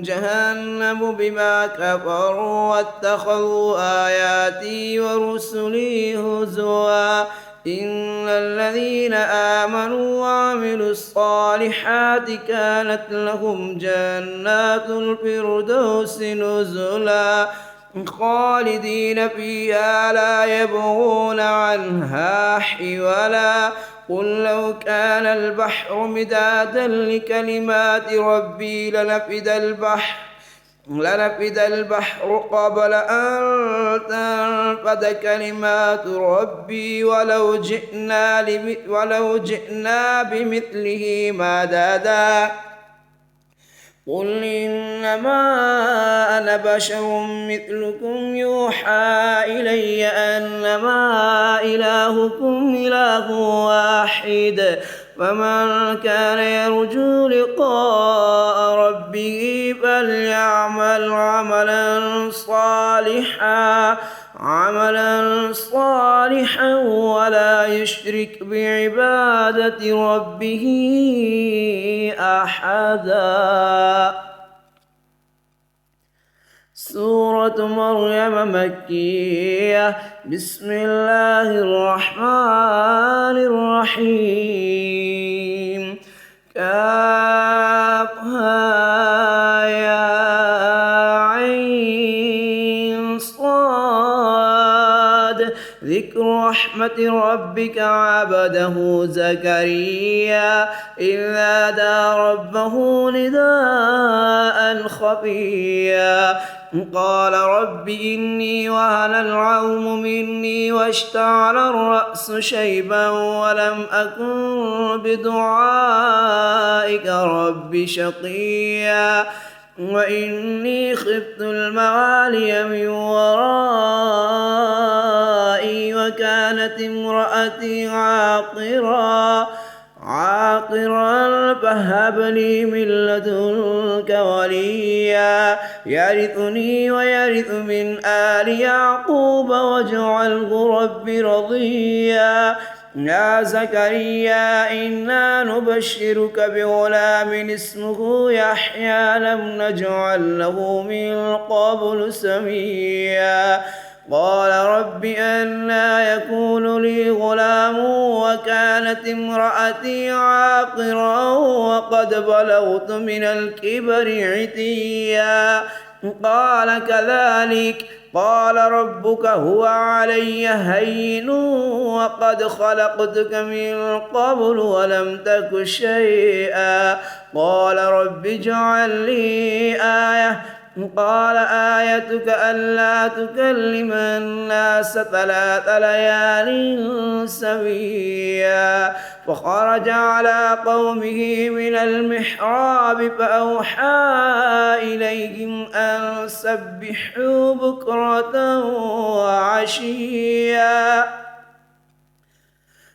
جهنم بما كفروا واتخذوا آياتي ورسلي هزوا إن الذين آمنوا وعملوا الصالحات كانت لهم جنات الفردوس نزلا خالدين فيها لا يبغون عنها حولا قل لو كان البحر مدادا لكلمات ربي لنفد البحر قبل أن تنفد كلمات ربي ولو جئنا بمثله مددا قل إنما أنا بشر مثلكم يوحى إلي أنما إلهكم إله واحد فمن كان يرجو لقاء ربه فليعمل عملا صالحا ولا يشرك بعبادة ربه أحدا. سورة مريم مكية. بسم الله الرحمن الرحيم. كافها يا عين صاد. ذكر رحمة ربك عبده زكريا إذ نادى ربه نداء خفيا قال رب إني وهن العظم مني واشتعل الرأس شيبا ولم أكن بدعائك رب شقيا وإني خفت الموالي من ورائي وكانت امرأتي عاقرا فهب لي من لدنك وليا يرثني ويرث من آل يعقوب واجعله رب رضيا. يا زكريا إنا نبشرك بغلام اسمه يحيى لم نجعل له من قبل سميا قال رب أنى يكون لي غلام وكانت امرأتي عاقرا وقد بلغت من الكبر عتيا قال كذلك قال ربك هو علي هين وقد خلقتك من قبل ولم تك شيئا قال رب اجعل لي آية قال آيتك ألا تكلم الناس 3 ليال سويا فخرج على قومه من المحراب فأوحى إليهم أن سبحوا بكرة وعشيا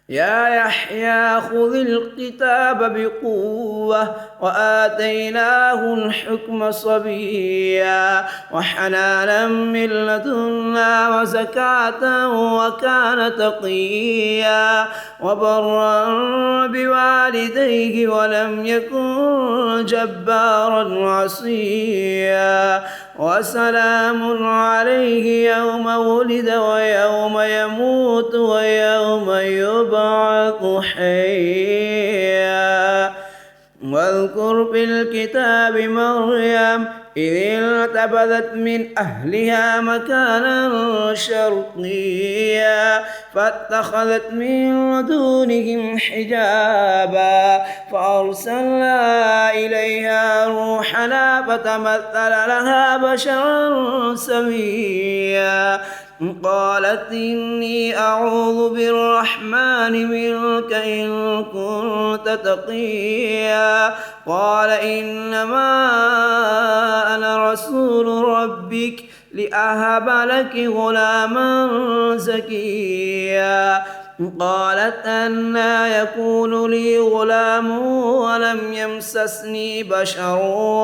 يا يحيى خذ الكتاب بقوة وآتيناه الحكم صبيا وحنانا من لدنا وزكاة وكان تقيا وبرا بوالديه ولم يكن جبارا عصيا وسلام عليه يوم ولد ويوم يموت ويوم يبعث حيا. واذكر في الكتاب مريم إذ انتبذت من أهلها مكانا شرقيا فاتخذت من دونهم حجابا فأرسلنا إليها روحنا فتمثل لها بشرا سويا قالت إني أعوذ بالرحمن منك إن كنت تقيا قال إنما أنا رسول ربك لأهب لك غلاما زكيا قالت أنى يكون لي غلام ولم يمسسني بشر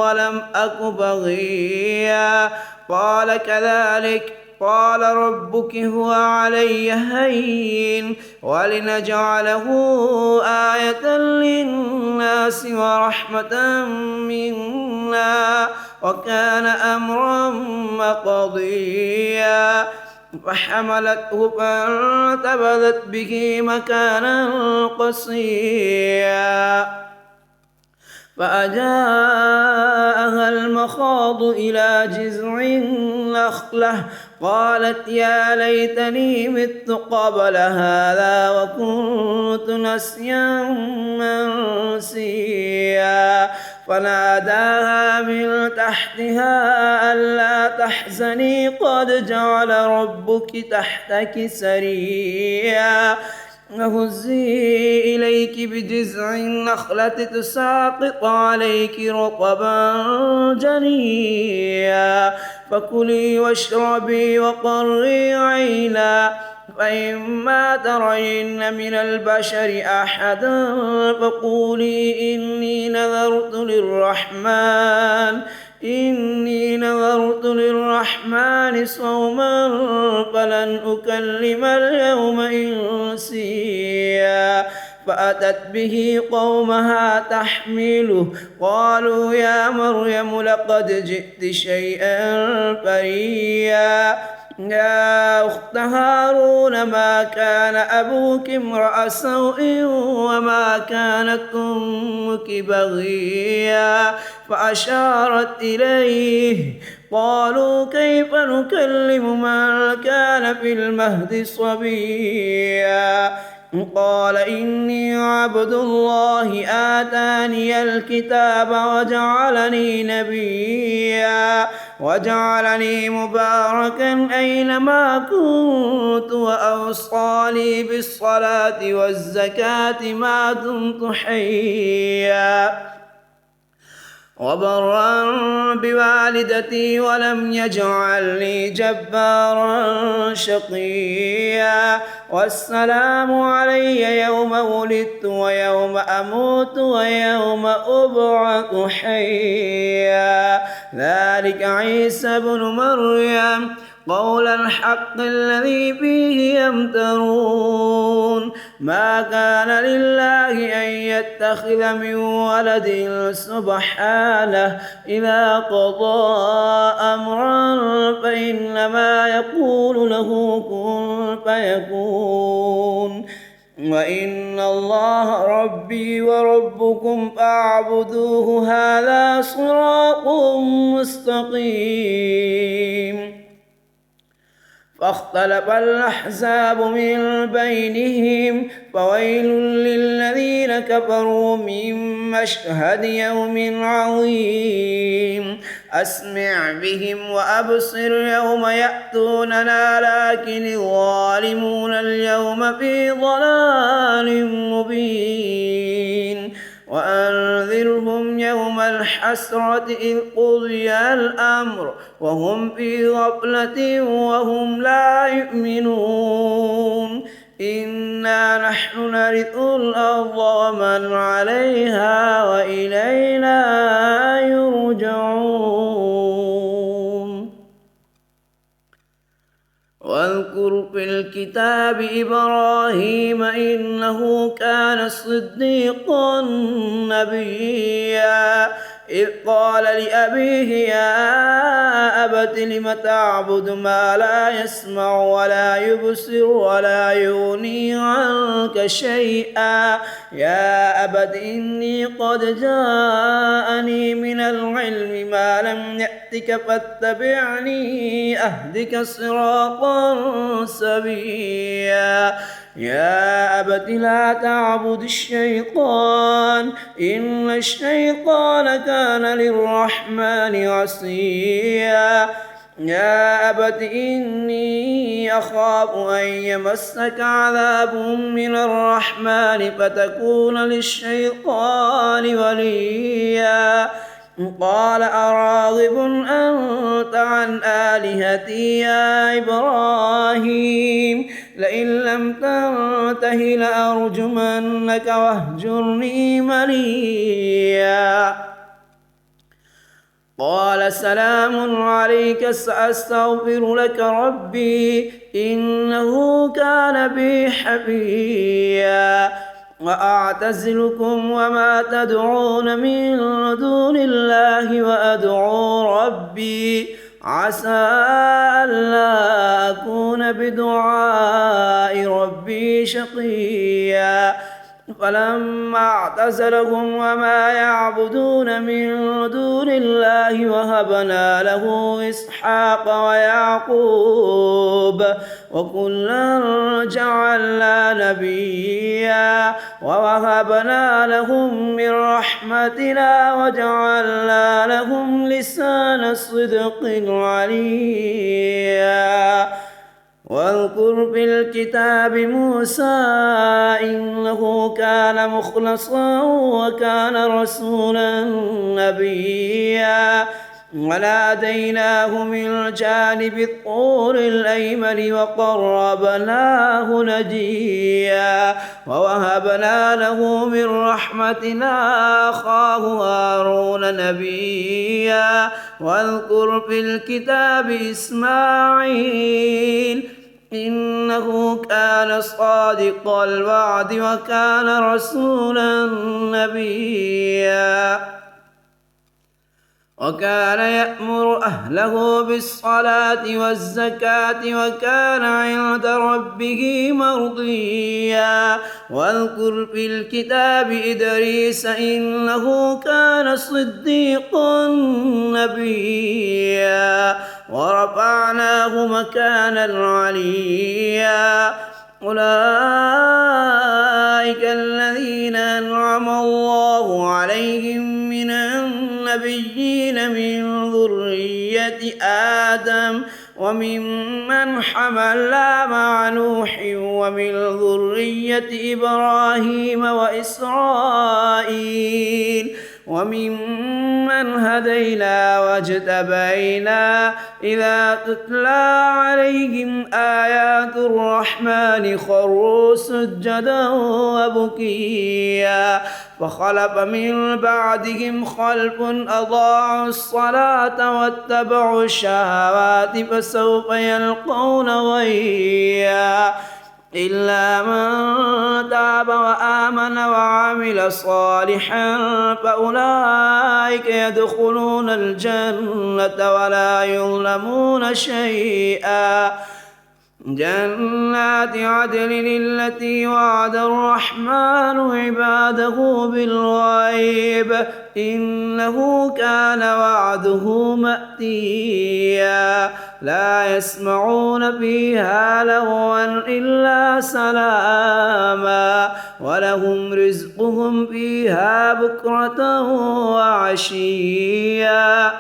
ولم أك بغيا قال كذلك قال ربك هو علي هين ولنجعله آية للناس ورحمة منا وكان أمرا مقضيا فحملته فانتبذت به مكانا قصيا فأجاءها المخاض إلى جذع النخلة قالت يا ليتني مت قبل هذا وكنت نسيا منسيا فناداها من تحتها ألا تحزني قد جعل ربك تحتك سريا وهزي إليك بجذع النخلة تساقط عليك رطبا جنيا فكلي واشربي وقري عينا فإما ترين من البشر أحدا فقولي إني نذرت للرحمن صوما فلن أكلم اليوم إنسيا فأتت به قومها تحمله قالوا يا مريم لقد جئت شيئا فريا يا أخت هارون ما كان أبوك امرأ سوء وما كانت أمك بغيا فأشارت إليه قالوا كيف نكلم من كان في المهد صبيا قال إني عبد الله آتاني الكتاب وجعلني نبيا وجعلني مباركا أينما كنت وأوصاني بالصلاة والزكاة ما دمت حيا وبرا بوالدتي ولم يجعلني جبارا شقيا والسلام علي يوم ولدت ويوم أموت ويوم أبعث حيا ذلك عيسى بن مريم قول الحق الذي فيه يمترون ما كان لله أن يتخذ من ولد سبحانه إذا قضى أمرا فإنما يقول له كن فيكون وإن الله ربي وربكم فاعبدوه هذا صراط مستقيم فاختلف الأحزاب من بينهم فويل للذين كفروا من مشهد يوم عظيم أسمع بهم وأبصر يوم يأتوننا لكن الظالمون اليوم في ضلال مبين وأنذرهم يوم الحسرة إذ قضي الأمر وهم في غفلة وهم لا يؤمنون إنا نحن نرث الأرض ومن عليها وإلينا يرجعون واذكر في الكتاب إبراهيم إنه كان صديقا نبيا إذ قال لأبيه يا أبت لم تعبد ما لا يسمع ولا يبصر ولا يغني عنك شيئا يا أبت إني قد جاءني من العلم ما لم يأتك فاتبعني أهدك صراطا سويا يا أبت لا تعبد الشيطان إن الشيطان كان للرحمن عصيا يا أبت إني أخاف أن يمسك عذاب من الرحمن فتكون للشيطان وليا قال أراغب أنت عن آلهتي يا إبراهيم لئن لم تنته لأرجمنك واهجرني مليا قال سلام عليك سأستغفر لك ربي إنه كان بي حفيا وأعتزلكم وما تدعون من دون الله وأدعو ربي عسى ألا أكون بدعاء ربي شقيا فلما اعتزلهم وما يعبدون من دون الله وهبنا له إسحاق ويعقوب وكلا جعلنا نبيا ووهبنا لهم من رحمتنا وجعلنا لهم لسان صدق عليا واذكر في الكتاب موسى إنه كان مخلصا وكان رسولا نبيا وناديناه من جانب الطور الأيمن وقربناه نجيا ووهبنا له من رحمتنا أخاه هارون نبيا واذكر في الكتاب إسماعيل إنه كان صادق الوعد وكان رسولا نبيا وكان يأمر أهله بالصلاة والزكاة وكان عند ربه مرضيا واذكر في الكتاب إدريس إنه كان صديقا نبيا ورفعناه مكانا عليا أولئك الذين أنعم الله عليهم من النبيين من ذرية آدم وممن حملنا مع نوح ومن ذرية إبراهيم وإسرائيل وممن هدينا واجتبينا إذا تتلى عليهم آيات الرحمن خروا سجدا وبكيا فخلف من بعدهم خلف أضاعوا الصلاة واتبعوا الشهوات فسوف يلقون غيا إلا من تاب وآمن وعمل صالحا فأولئك يدخلون الجنة ولا يظلمون شيئا جنات عدن التي وعد الرحمن عباده بالغيب إنه كان وعده مأتيا لا يسمعون فيها لغوا إلا سلاما ولهم رزقهم فيها بكرة وعشيا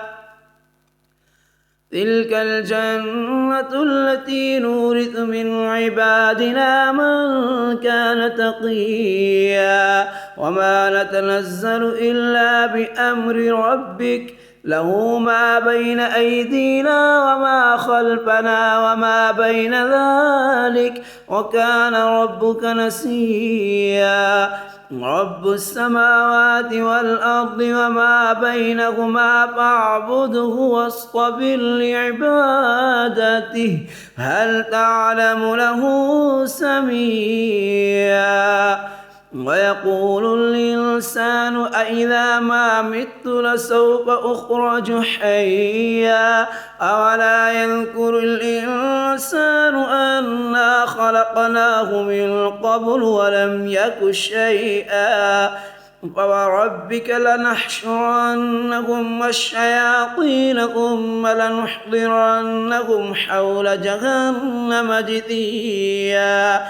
تلك الجنة التي نورث من عبادنا من كان تقيا وما نتنزل إلا بأمر ربك له ما بين أيدينا وما خلفنا وما بين ذلك وكان ربك نسيا رب السماوات والأرض وما بينهما فاعبده واصطبر لعبادته هل تعلم له سميا ويقول الإنسان أإذا ما مت لسوف أخرج حيا أولا يذكر الإنسان أنا خلقناه من قبل ولم يك شيئا فوربك لنحشرنهم والشياطين ثم لنحضرنهم حول جهنم جثيا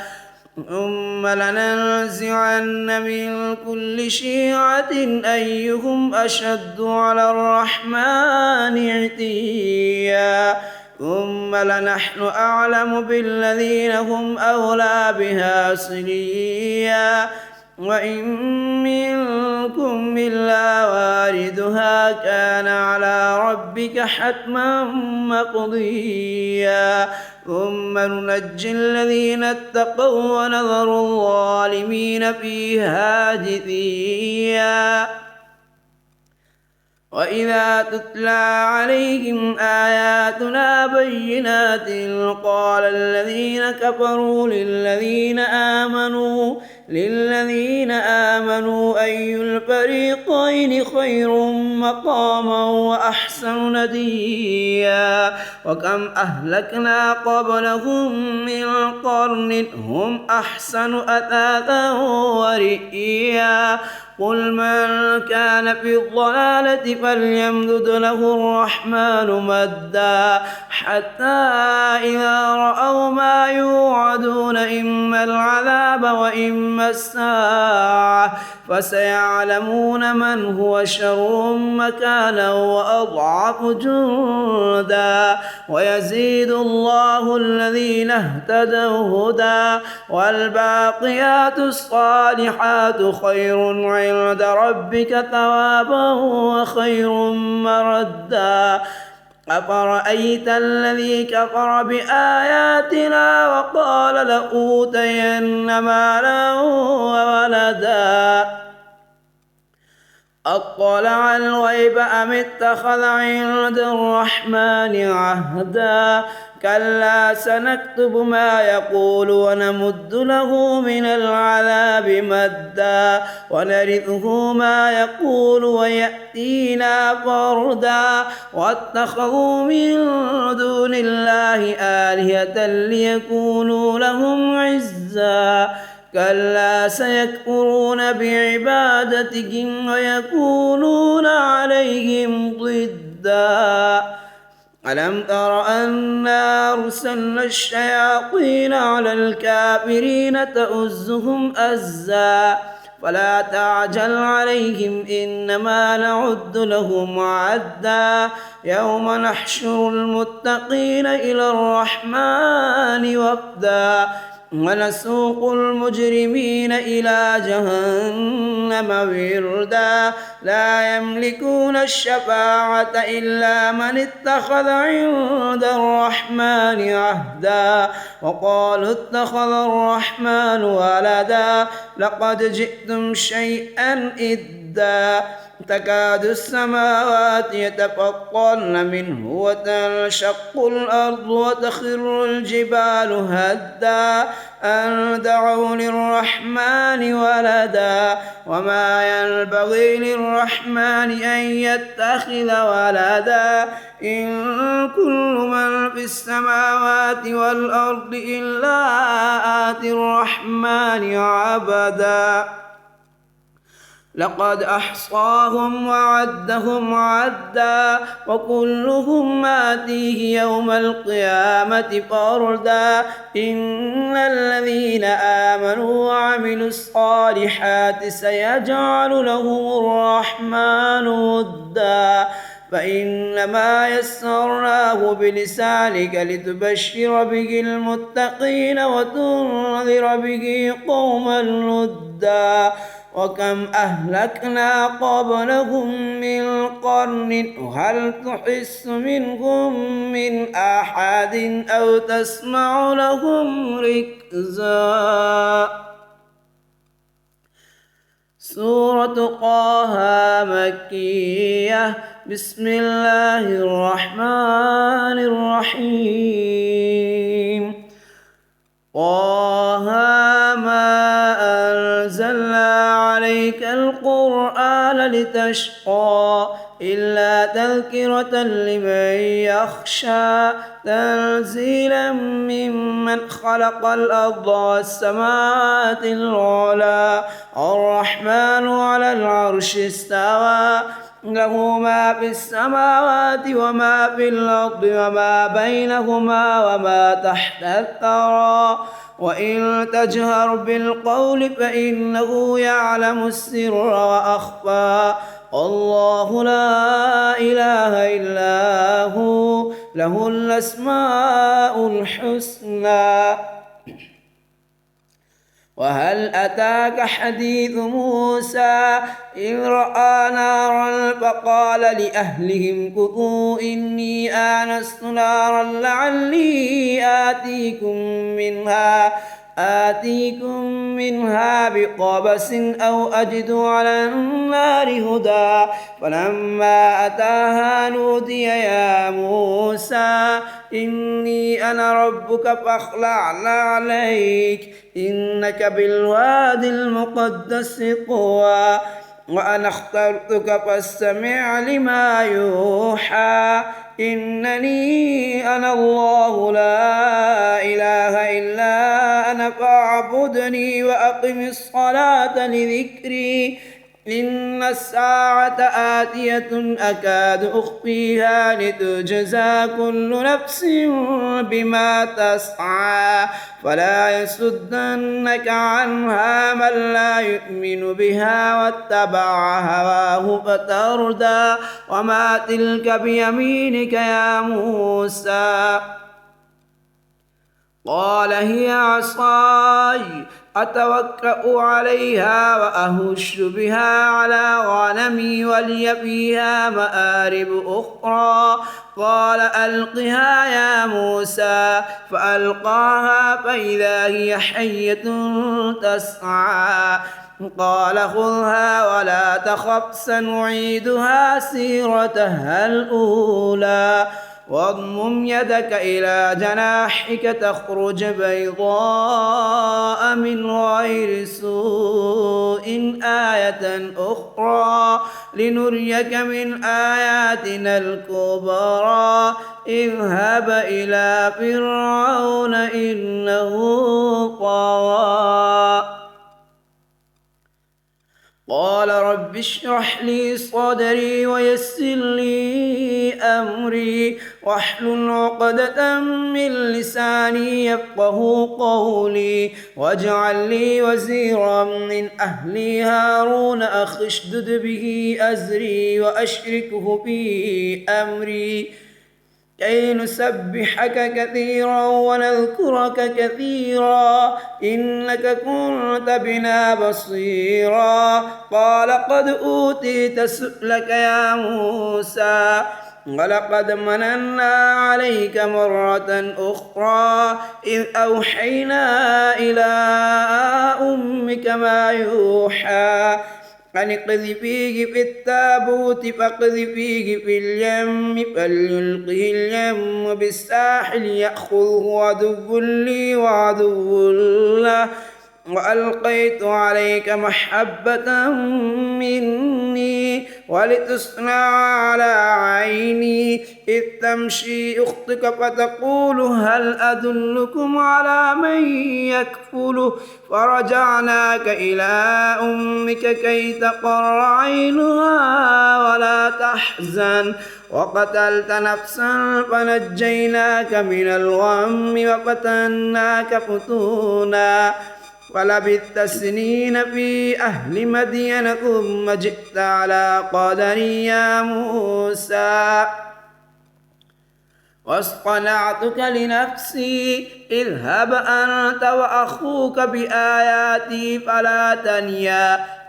ثم لننزعن من كل شيعة أيهم أشد على الرحمن عتيا ثم لنحن أعلم بالذين هم أولى بها صليا وإن منكم إلا واردها كان على ربك حتما مقضيا ثم ننجي الذين اتقوا ونذر الظالمين فيها جثيا وإذا تتلى عليهم آياتنا بينات قال الذين كفروا للذين آمنوا أي الفريقين خير مقاما وأحسن نديا وكم أهلكنا قبلهم من قرن هم أحسن أثاثا ورئيا قل من كان في الضلالة فليمدد له الرحمن مدا حتى إذا رأوا ما يوعدون إما العذاب وإما الساعة فسيعلمون من هو شر مكانا وأضعف جندا ويزيد الله الذين اهتدوا هدى والباقيات الصالحات خير عند ربك ثوابا وخير مردا أفرأيت الذي كفر بآياتنا وقال لأوتين مالا وولدا أطلع الغيب أم اتخذ عند الرحمن عهدا كلا سنكتب ما يقول ونمد له من العذاب مدا ونرثه ما يقول ويأتينا فردا واتخذوا من دون الله آلهة ليكونوا لهم عزا كلا سيكفرون بعبادتهم ويكونون عليهم ضدا ألم تر أنا أرسلنا الشياطين على الكافرين تؤزهم أزا فلا تعجل عليهم إنما نعد لهم عدا يوم نحشر المتقين إلى الرحمن وفدا ونسوق المجرمين إلى جهنم وردا لا يملكون الشفاعة إلا من اتخذ عند الرحمن عهدا وقالوا اتخذ الرحمن ولدا لقد جئتم شيئا إدا تكاد السماوات يتفطرن منه وتنشق الأرض وتخر الجبال هدا أن دعوا للرحمن ولدا وما ينبغي للرحمن أن يتخذ ولدا إن كل من في السماوات والأرض إلا آتي الرحمن عبدا لقد أحصاهم وعدهم عدا وكلهم آتيه يوم القيامة فردا إن الذين آمنوا وعملوا الصالحات سيجعل لهم الرحمن ودا فإنما يسرناه بلسانك لتبشر به المتقين وتنذر به قوما لدا وكم أهلكنا قبلهم من قرن هل تحس منهم من أحد أو تسمع لهم ركزا سورة طه مكية بسم الله الرحمن الرحيم طه ما أنزلنا الجبال لتشقى إلا تذكرة لمن يخشى تنزيلا ممن خلق الأرض والسماوات العلى الرحمن على العرش استوى له ما في السماوات وما في الأرض وما بينهما وما تحت الثرى وإن تجهر بالقول فإنه يعلم السر وأخفى الله لا إله إلا هو له الأسماء الحسنى. وهل أتاك حديث موسى إذ رأى نارا فقال لأهلهم كثوا إني آنست نارا لعلي آتيكم منها بقبس أو أجد على النار هدى فلما أتاها نودي يا موسى إني أنا ربك فاخلع عليك إنك بالوادي المقدس طوى وأنا اخترتك فاستمع لما يوحى إنني أنا الله لا إله إلا أنا فاعبدني وأقم الصلاة لذكري إن الساعة آتية أكاد أخفيها لتجزى كل نفس بما تسعى فلا يصدنك عنها من لا يؤمن بها واتبع هواه فتردى وما تلك بيمينك يا موسى قال هي عصاي أتوكأ عليها وأهش بها على غنمي ولي فيها مآرب أخرى قال ألقها يا موسى فألقاها فإذا هي حية تسعى قال خذها ولا تخف سنعيدها سيرتها الأولى واضمم يدك إلى جناحك تخرج بيضاء من غير سوء آية أخرى لنريك من آياتنا الكبرى اذهب إلى فرعون إنه طغى قال رب اشرح لي صدري ويسر لي أمري واحلل عقدة من لساني يفقه قولي واجعل لي وزيرا من أهلي هارون أخي اشدد به أزري وأشركه في أمري كي نسبحك كثيرا ونذكرك كثيرا إنك كنت بنا بصيرا قال قد أوتيت سؤلك يا موسى ولقد مننا عليك مرة أخرى إذ أوحينا إلى أمك ما يوحى أن اقذفيه في التابوت فاقذفيه في اليم فليلقه اليم بالساحل يأخذه عدو لي وعدو له وألقيت عليك محبة مني ولتصنع على عيني إذ تمشي أختك فتقول هل أدلكم على من يكفله فرجعناك إلى أمك كي تقر عينها ولا تحزن وقتلت نفسا فنجيناك من الغم وفتناك فتونا ولبثت سنين في أهل مدين ثم جئت على قدري يا موسى واصطنعتك لنفسي اذهب أنت وأخوك بآياتي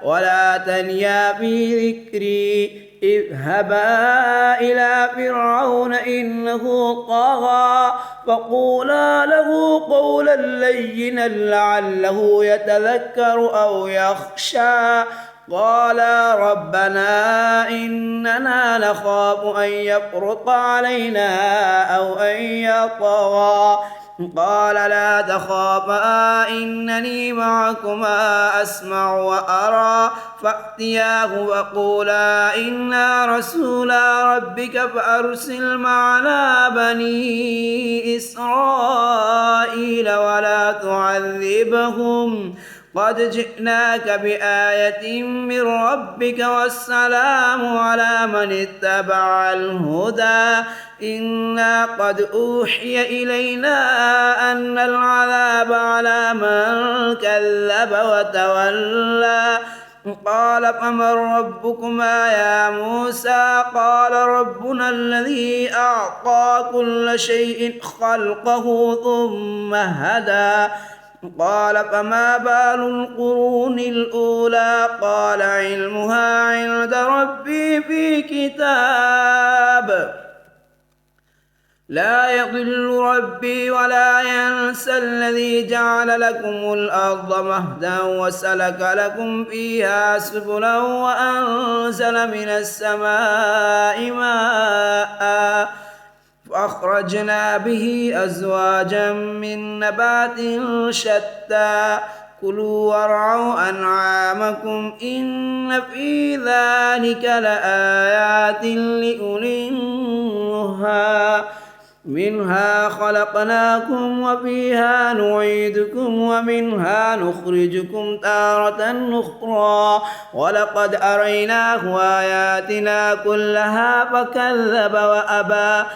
ولا تنيا في ذكري اذهبا إلى فرعون إنه طغى فقولا له قولا لينا لعله يتذكر أو يخشى قالا ربنا إننا نخاف أن يفرط علينا أو أن يطغى قال لا تخافا إنني معكما أسمع وأرى فأتياه وقولا إنا رسولا ربك فأرسل معنا بني إسرائيل ولا تعذبهم قد جئناك بآية من ربك والسلام على من اتبع الهدى إنا قد أوحي إلينا أن العذاب على من كذب وتولى قال فمن ربكما يا موسى قال ربنا الذي أعطى كل شيء خلقه ثم هدى قال فما بال القرون الأولى قال علمها عند ربي في كتاب لا يضل ربي ولا ينسى الذي جعل لكم الأرض مهدا وسلك لكم فيها سبلا وأنزل من السماء ماء فأخرجنا به أزواجا من نبات شتى كلوا وارعوا أنعامكم إن في ذلك لآيات لأولي النهى منها خلقناكم وفيها نعيدكم ومنها نخرجكم تارة أخرى ولقد أريناه آياتنا كلها فكذب وأبى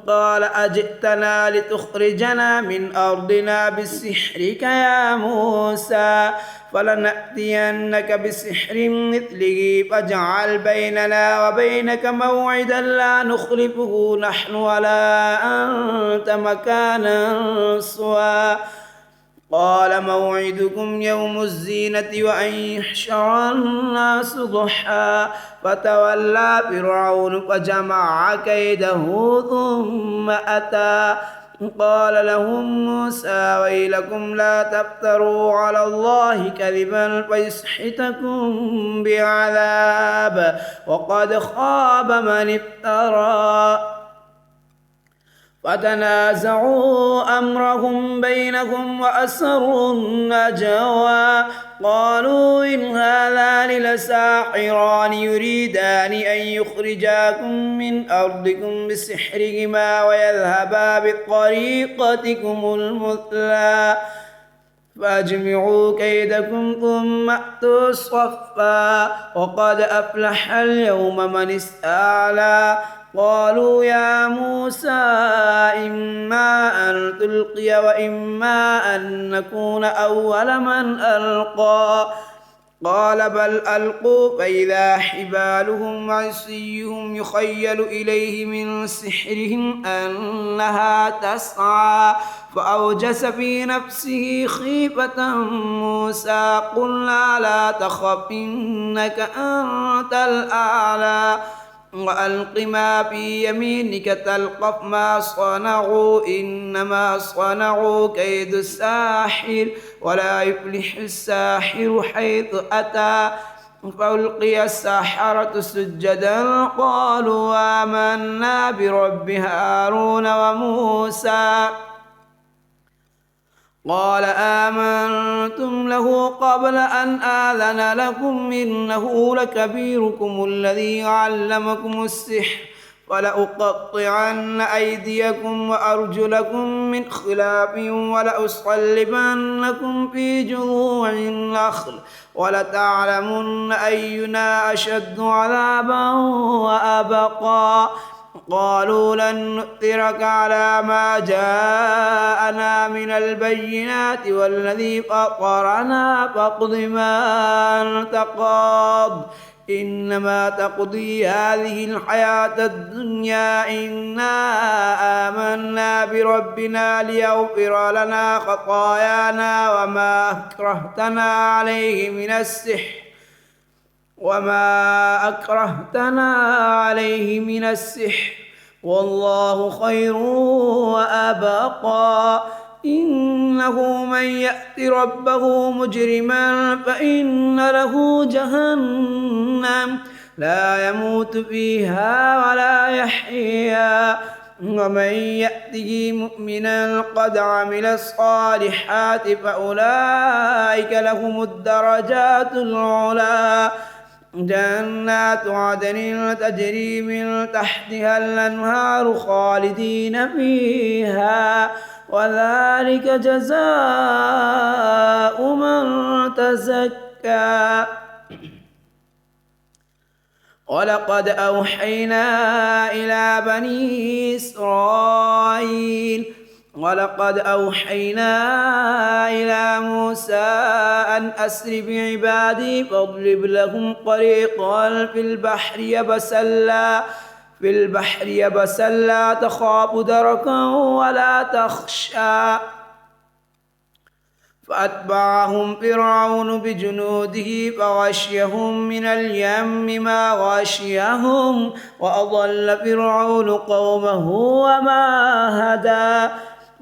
قال أجئتنا لتخرجنا من أرضنا بسحرك يا موسى فلنأتينك بسحر مثله فاجعل بيننا وبينك موعدا لا نخلفه نحن ولا أنت مكانا سوى قال موعدكم يوم الزينة وأن يحشر الناس ضحى فتولى فرعون فجمع كيده ثم أتى قال لهم موسى ويلكم لا تفتروا على الله كذبا فيسحتكم بعذاب وقد خاب من افترى فتنازعوا أمرهم بينهم وأسروا النجوى قالوا إن هذان لساحران يريدان أن يخرجاكم من أرضكم بسحرهما ويذهبا بطريقتكم المثلى فأجمعوا كيدكم ثم أتوا صفا وقد أفلح اليوم من استعلى قالوا يا موسى إما أن تلقي وإما أن نكون أول من ألقى قال بل ألقوا فإذا حبالهم وعصيهم يخيل إليه من سحرهم أنها تسعى فأوجس في نفسه خيفة موسى قلنا لا تخف إنك أنت الأعلى وألق ما في يمينك تلقف ما صنعوا إنما صنعوا كيد الساحر ولا يفلح الساحر حيث أتى فألقي السحرة سجدا قالوا آمنا برب هارون وموسى قال آمنتم له قبل أن آذن لكم إنه لكبيركم الذي علمكم السحر ولأقطعن أيديكم وأرجلكم من خلاف ولأصلبنكم في جذوع النخل ولتعلمن أينا أشد عذابا وأبقى قالوا لن نؤثرك على ما جاءنا من البينات والذي فطرنا فاقض ما أنت قاض إنما تقضي هذه الحياة الدنيا إنا آمنا بربنا ليغفر لنا خطايانا وما أكرهتنا عليه من السحر والله خير وأبقى إنه من يأت ربه مجرما فإن له جهنم لا يموت فيها ولا يحيا ومن يأته مؤمنا قد عمل الصالحات فأولئك لهم الدرجات العلى جنات عدن تجري من تحتها الأنهار خالدين فيها وذلك جزاء من تزكى ولقد أوحينا إلى بني إسرائيل ولقد أوحينا إلى موسى أن أسر بعبادي فاضرب لهم طريقا في البحر يبسا لا تخاف دركا ولا تخشى فأتبعهم فرعون بجنوده فغشيهم من اليم ما غشيهم وأضل فرعون قومه وما هدى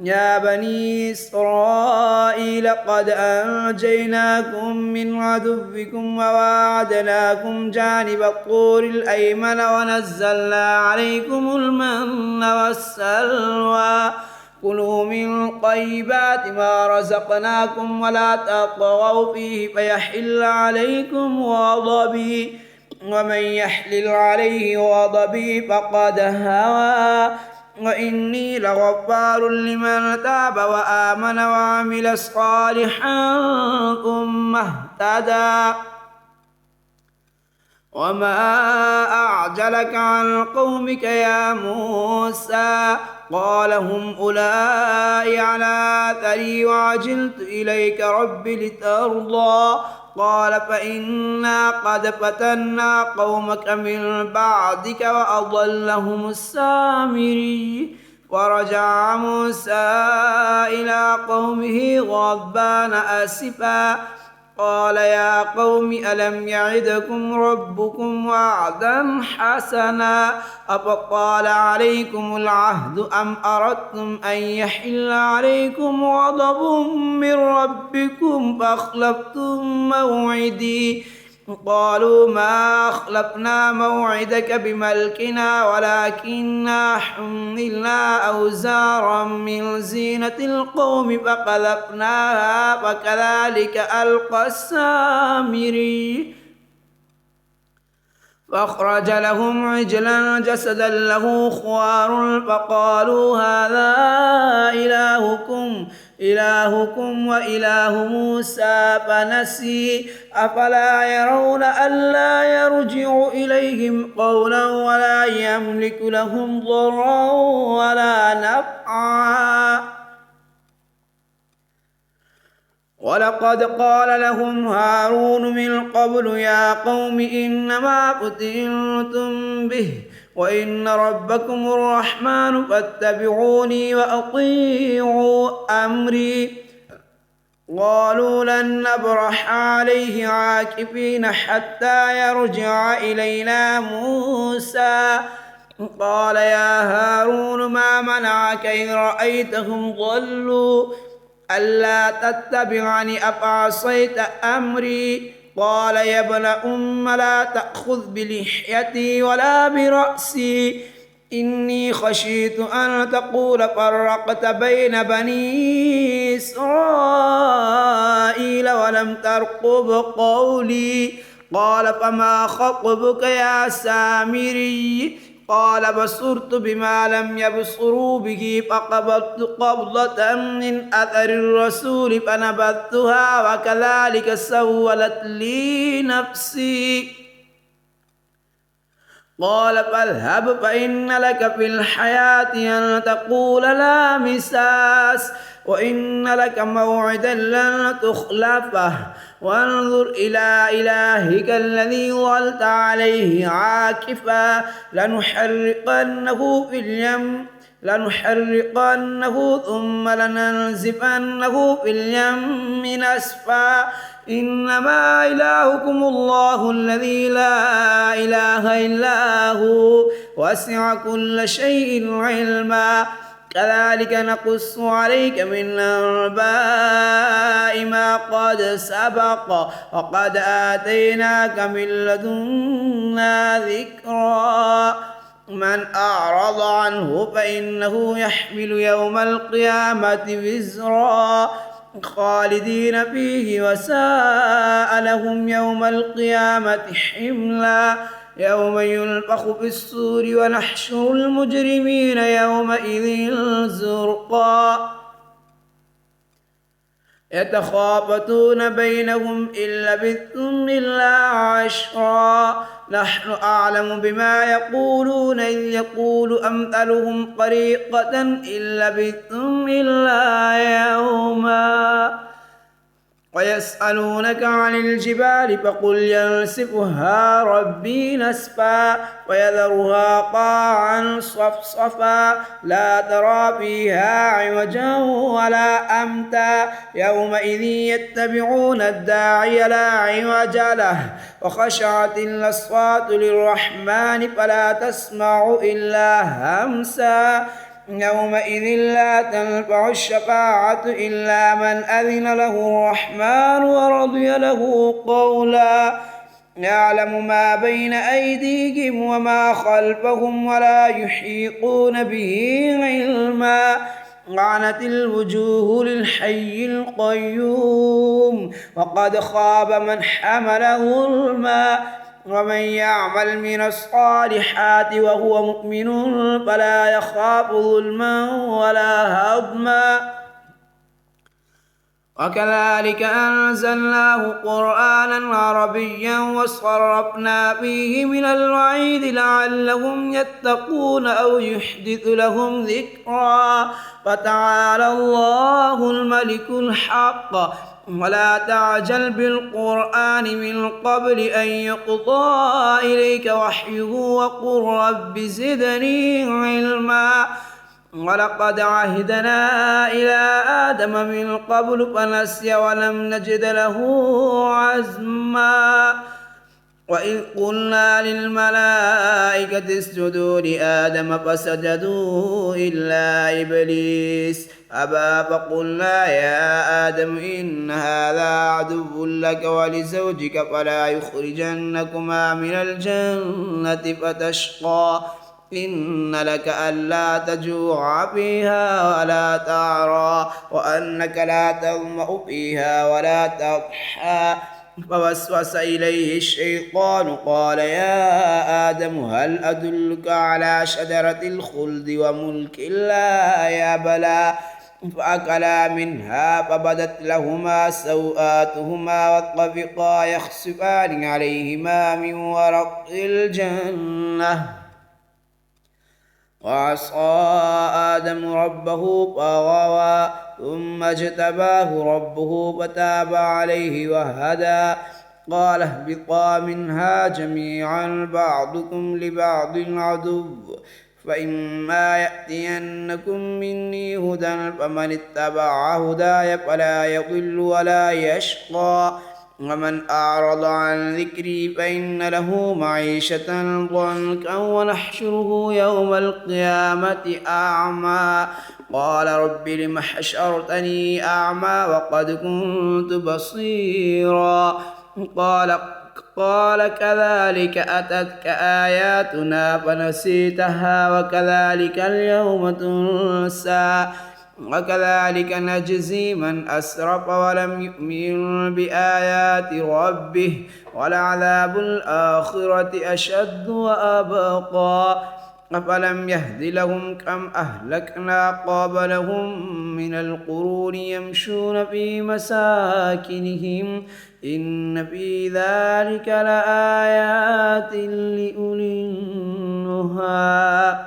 يا بني إسرائيل قد أنجيناكم من عدوكم وواعدناكم جانب الطور الأيمن ونزلنا عليكم المن والسلوى كلوا من طيبات ما رزقناكم ولا تطغوا فيه فيحل عليكم غضبي ومن يحلل عليه غضبي فقد هوى وإني لغفار لمن تاب وآمن وعمل صالحا ثم اهتدى وما أعجلك عن قومك يا موسى قال هم أولئك على أثري وعجلت إليك رب لترضى قال فإنا قد فتنا قومك من بعدك وأضلهم السامري ورجع موسى إلى قومه غضبان آسفا قال يا قوم ألم يعدكم ربكم وعدا حسنا أفطال عليكم العهد أم أردتم أن يحل عليكم غضب من ربكم فأخلفتم موعدي قالوا ما أخلفنا موعدك بملكنا ولكننا حملنا أوزارا من زينة القوم فقذفناها فكذلك ألقى السامري فأخرج لهم عجلا جسدا له خوار فقالوا هذا إلهكم وإله موسى فنسي أفلا يرون ألا يرجع إليهم قولا ولا يملك لهم ضرا ولا نفعا ولقد قال لهم هارون من قبل يا قوم إنما فتنتم به وإن ربكم الرحمن فاتبعوني وأطيعوا أمري قالوا لن نبرح عليه عاكفين حتى يرجع إلينا موسى قال يا هارون ما منعك إذ رأيتهم ضلوا ألا تتبعني أفعصيت أمري قال يا ابن أم لا تأخذ بلحيتي ولا برأسي إني خشيت أن تقول فرقت بين بني إسرائيل ولم ترقب قولي قال فما خطبك يا سامري قال بصرت بما لم يبصروا به فقبضت قبضة من أثر الرسول فنبذتها وكذلك سولت لي نفسي قال فاذهب فإن لك في الحياة أن تقول لا مساس وإن لك موعدا لن تخلفه وانظر إلى إلهك الذي ظلت عليه عاكفا لنحرقنه ثم لننزفنه في اليم نسفا إنما إلهكم الله الذي لا إله إلا هو وسع كل شيء علما كذلك نقص عليك من أنباء ما قد سبق وقد آتيناك من لدنا ذكرا من أعرض عنه فإنه يحمل يوم القيامة وزرا خالدين فيه وساء لهم يوم القيامة حملا يوم ينفخ في الصور ونحشر المجرمين يومئذ زرقا يتخافتون بينهم إن لبثتم إلا عشرا نحن أعلم بما يقولون إذ يقول أمثلهم طريقة إن لبثتم إلا يوما ويسألونك عن الجبال فقل ينسفها ربي نسفا ويذرها قاعا صفصفا لا ترى فيها عوجا ولا أمتا يومئذ يتبعون الداعي لا عوج له وخشعت الأصوات للرحمن فلا تسمع إلا همسا يومئذ لا تنفع الشفاعة إلا من أذن له الرحمن ورضي له قولا يعلم ما بين أيديهم وما خلفهم ولا يحيطون به علما عنت الوجوه للحي القيوم وقد خاب من حمل ظلما ومن يعمل من الصالحات وهو مؤمن فلا يخاف ظلما ولا هضما وكذلك أنزلناه قرآنا عربيا وصرفنا فيه من الوعيد لعلهم يتقون أو يحدث لهم ذكرا فتعالى الله الملك الحق ولا تعجل بالقرآن من قبل أن يقضى إليك وحيه وقل رب زدني علما ولقد عهدنا إلى آدم من قبل فنسي ولم نجد له عزما وإذ قلنا للملائكة اسجدوا لآدم فسجدوا إلا إبليس أبى فقلنا يا آدم إن هذا عدو لك ولزوجك فلا يخرجنكما من الجنة فتشقى إن لك ألا تجوع فيها ولا تعرى وأنك لا تظمأ فيها ولا تضحى فوسوس إليه الشيطان قال يا آدم هل أدلك على شجرة الخلد وملك لا يبلى فأكلا منها فبدت لهما سوآتهما وطفقا يخصفان عليهما من ورق الجنة وعصى آدم ربه فغوى ثم اجتباه ربه فتاب عليه وهدى قال اهبطا منها جميعا بعضكم لبعض عدو فإما يأتينكم مني هدى فمن اتبع هداي فلا يضل ولا يشقى ومن أعرض عن ذكري فإن له معيشة ضنكا ونحشره يوم القيامة أعمى قال رب لم حشرتني أعمى وقد كنت بصيرا قال كذلك أتتك آياتنا فنسيتها وكذلك اليوم تنسى وكذلك نجزي من أسرف ولم يؤمن بآيات ربه ولعذاب الآخرة أشد وأبقى أفلم يهد لهم كم أهلكنا قبلهم من القرون يمشون في مساكنهم إن في ذلك لآيات لأولي النهى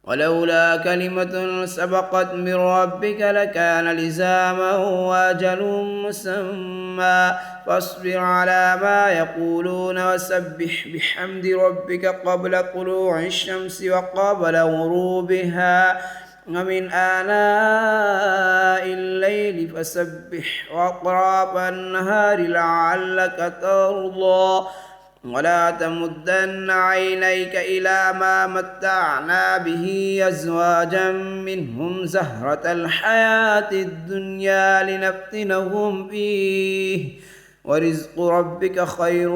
ولولا كلمة سبقت من ربك لكان لزاما وأجل مسمى فاصبر على ما يقولون وسبح بحمد ربك قبل طلوع الشمس وقبل غروبها ومن آناء الليل فسبح وأطراف النهار لعلك ترضى ولا تمدن عينيك إلى ما متعنا به أزواجا منهم زهرة الحياة الدنيا لنفتنهم فيه ورزق ربك خير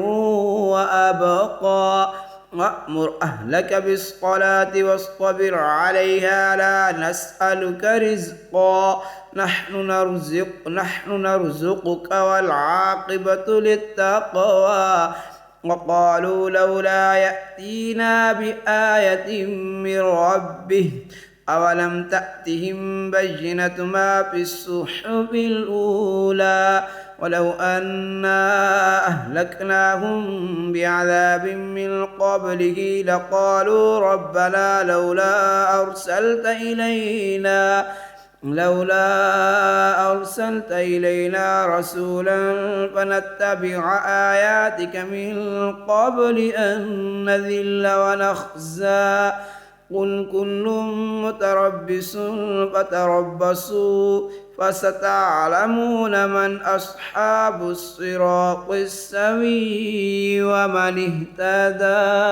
وأبقى وأمر أهلك بالصلاة واصطبر عليها لا نسألك رزقا نحن نرزقك والعاقبة للتقوى وقالوا لولا يأتينا بآية من ربه أولم تأتهم بينة ما في الصحف الأولى ولو أنا أهلكناهم بعذاب من قبله لقالوا ربنا لولا أرسلت إلينا رسولا فنتبع آياتك من قبل أن نذل ونخزى قل كل متربص فتربصوا فستعلمون من أصحاب الصراط السوي ومن اهتدى.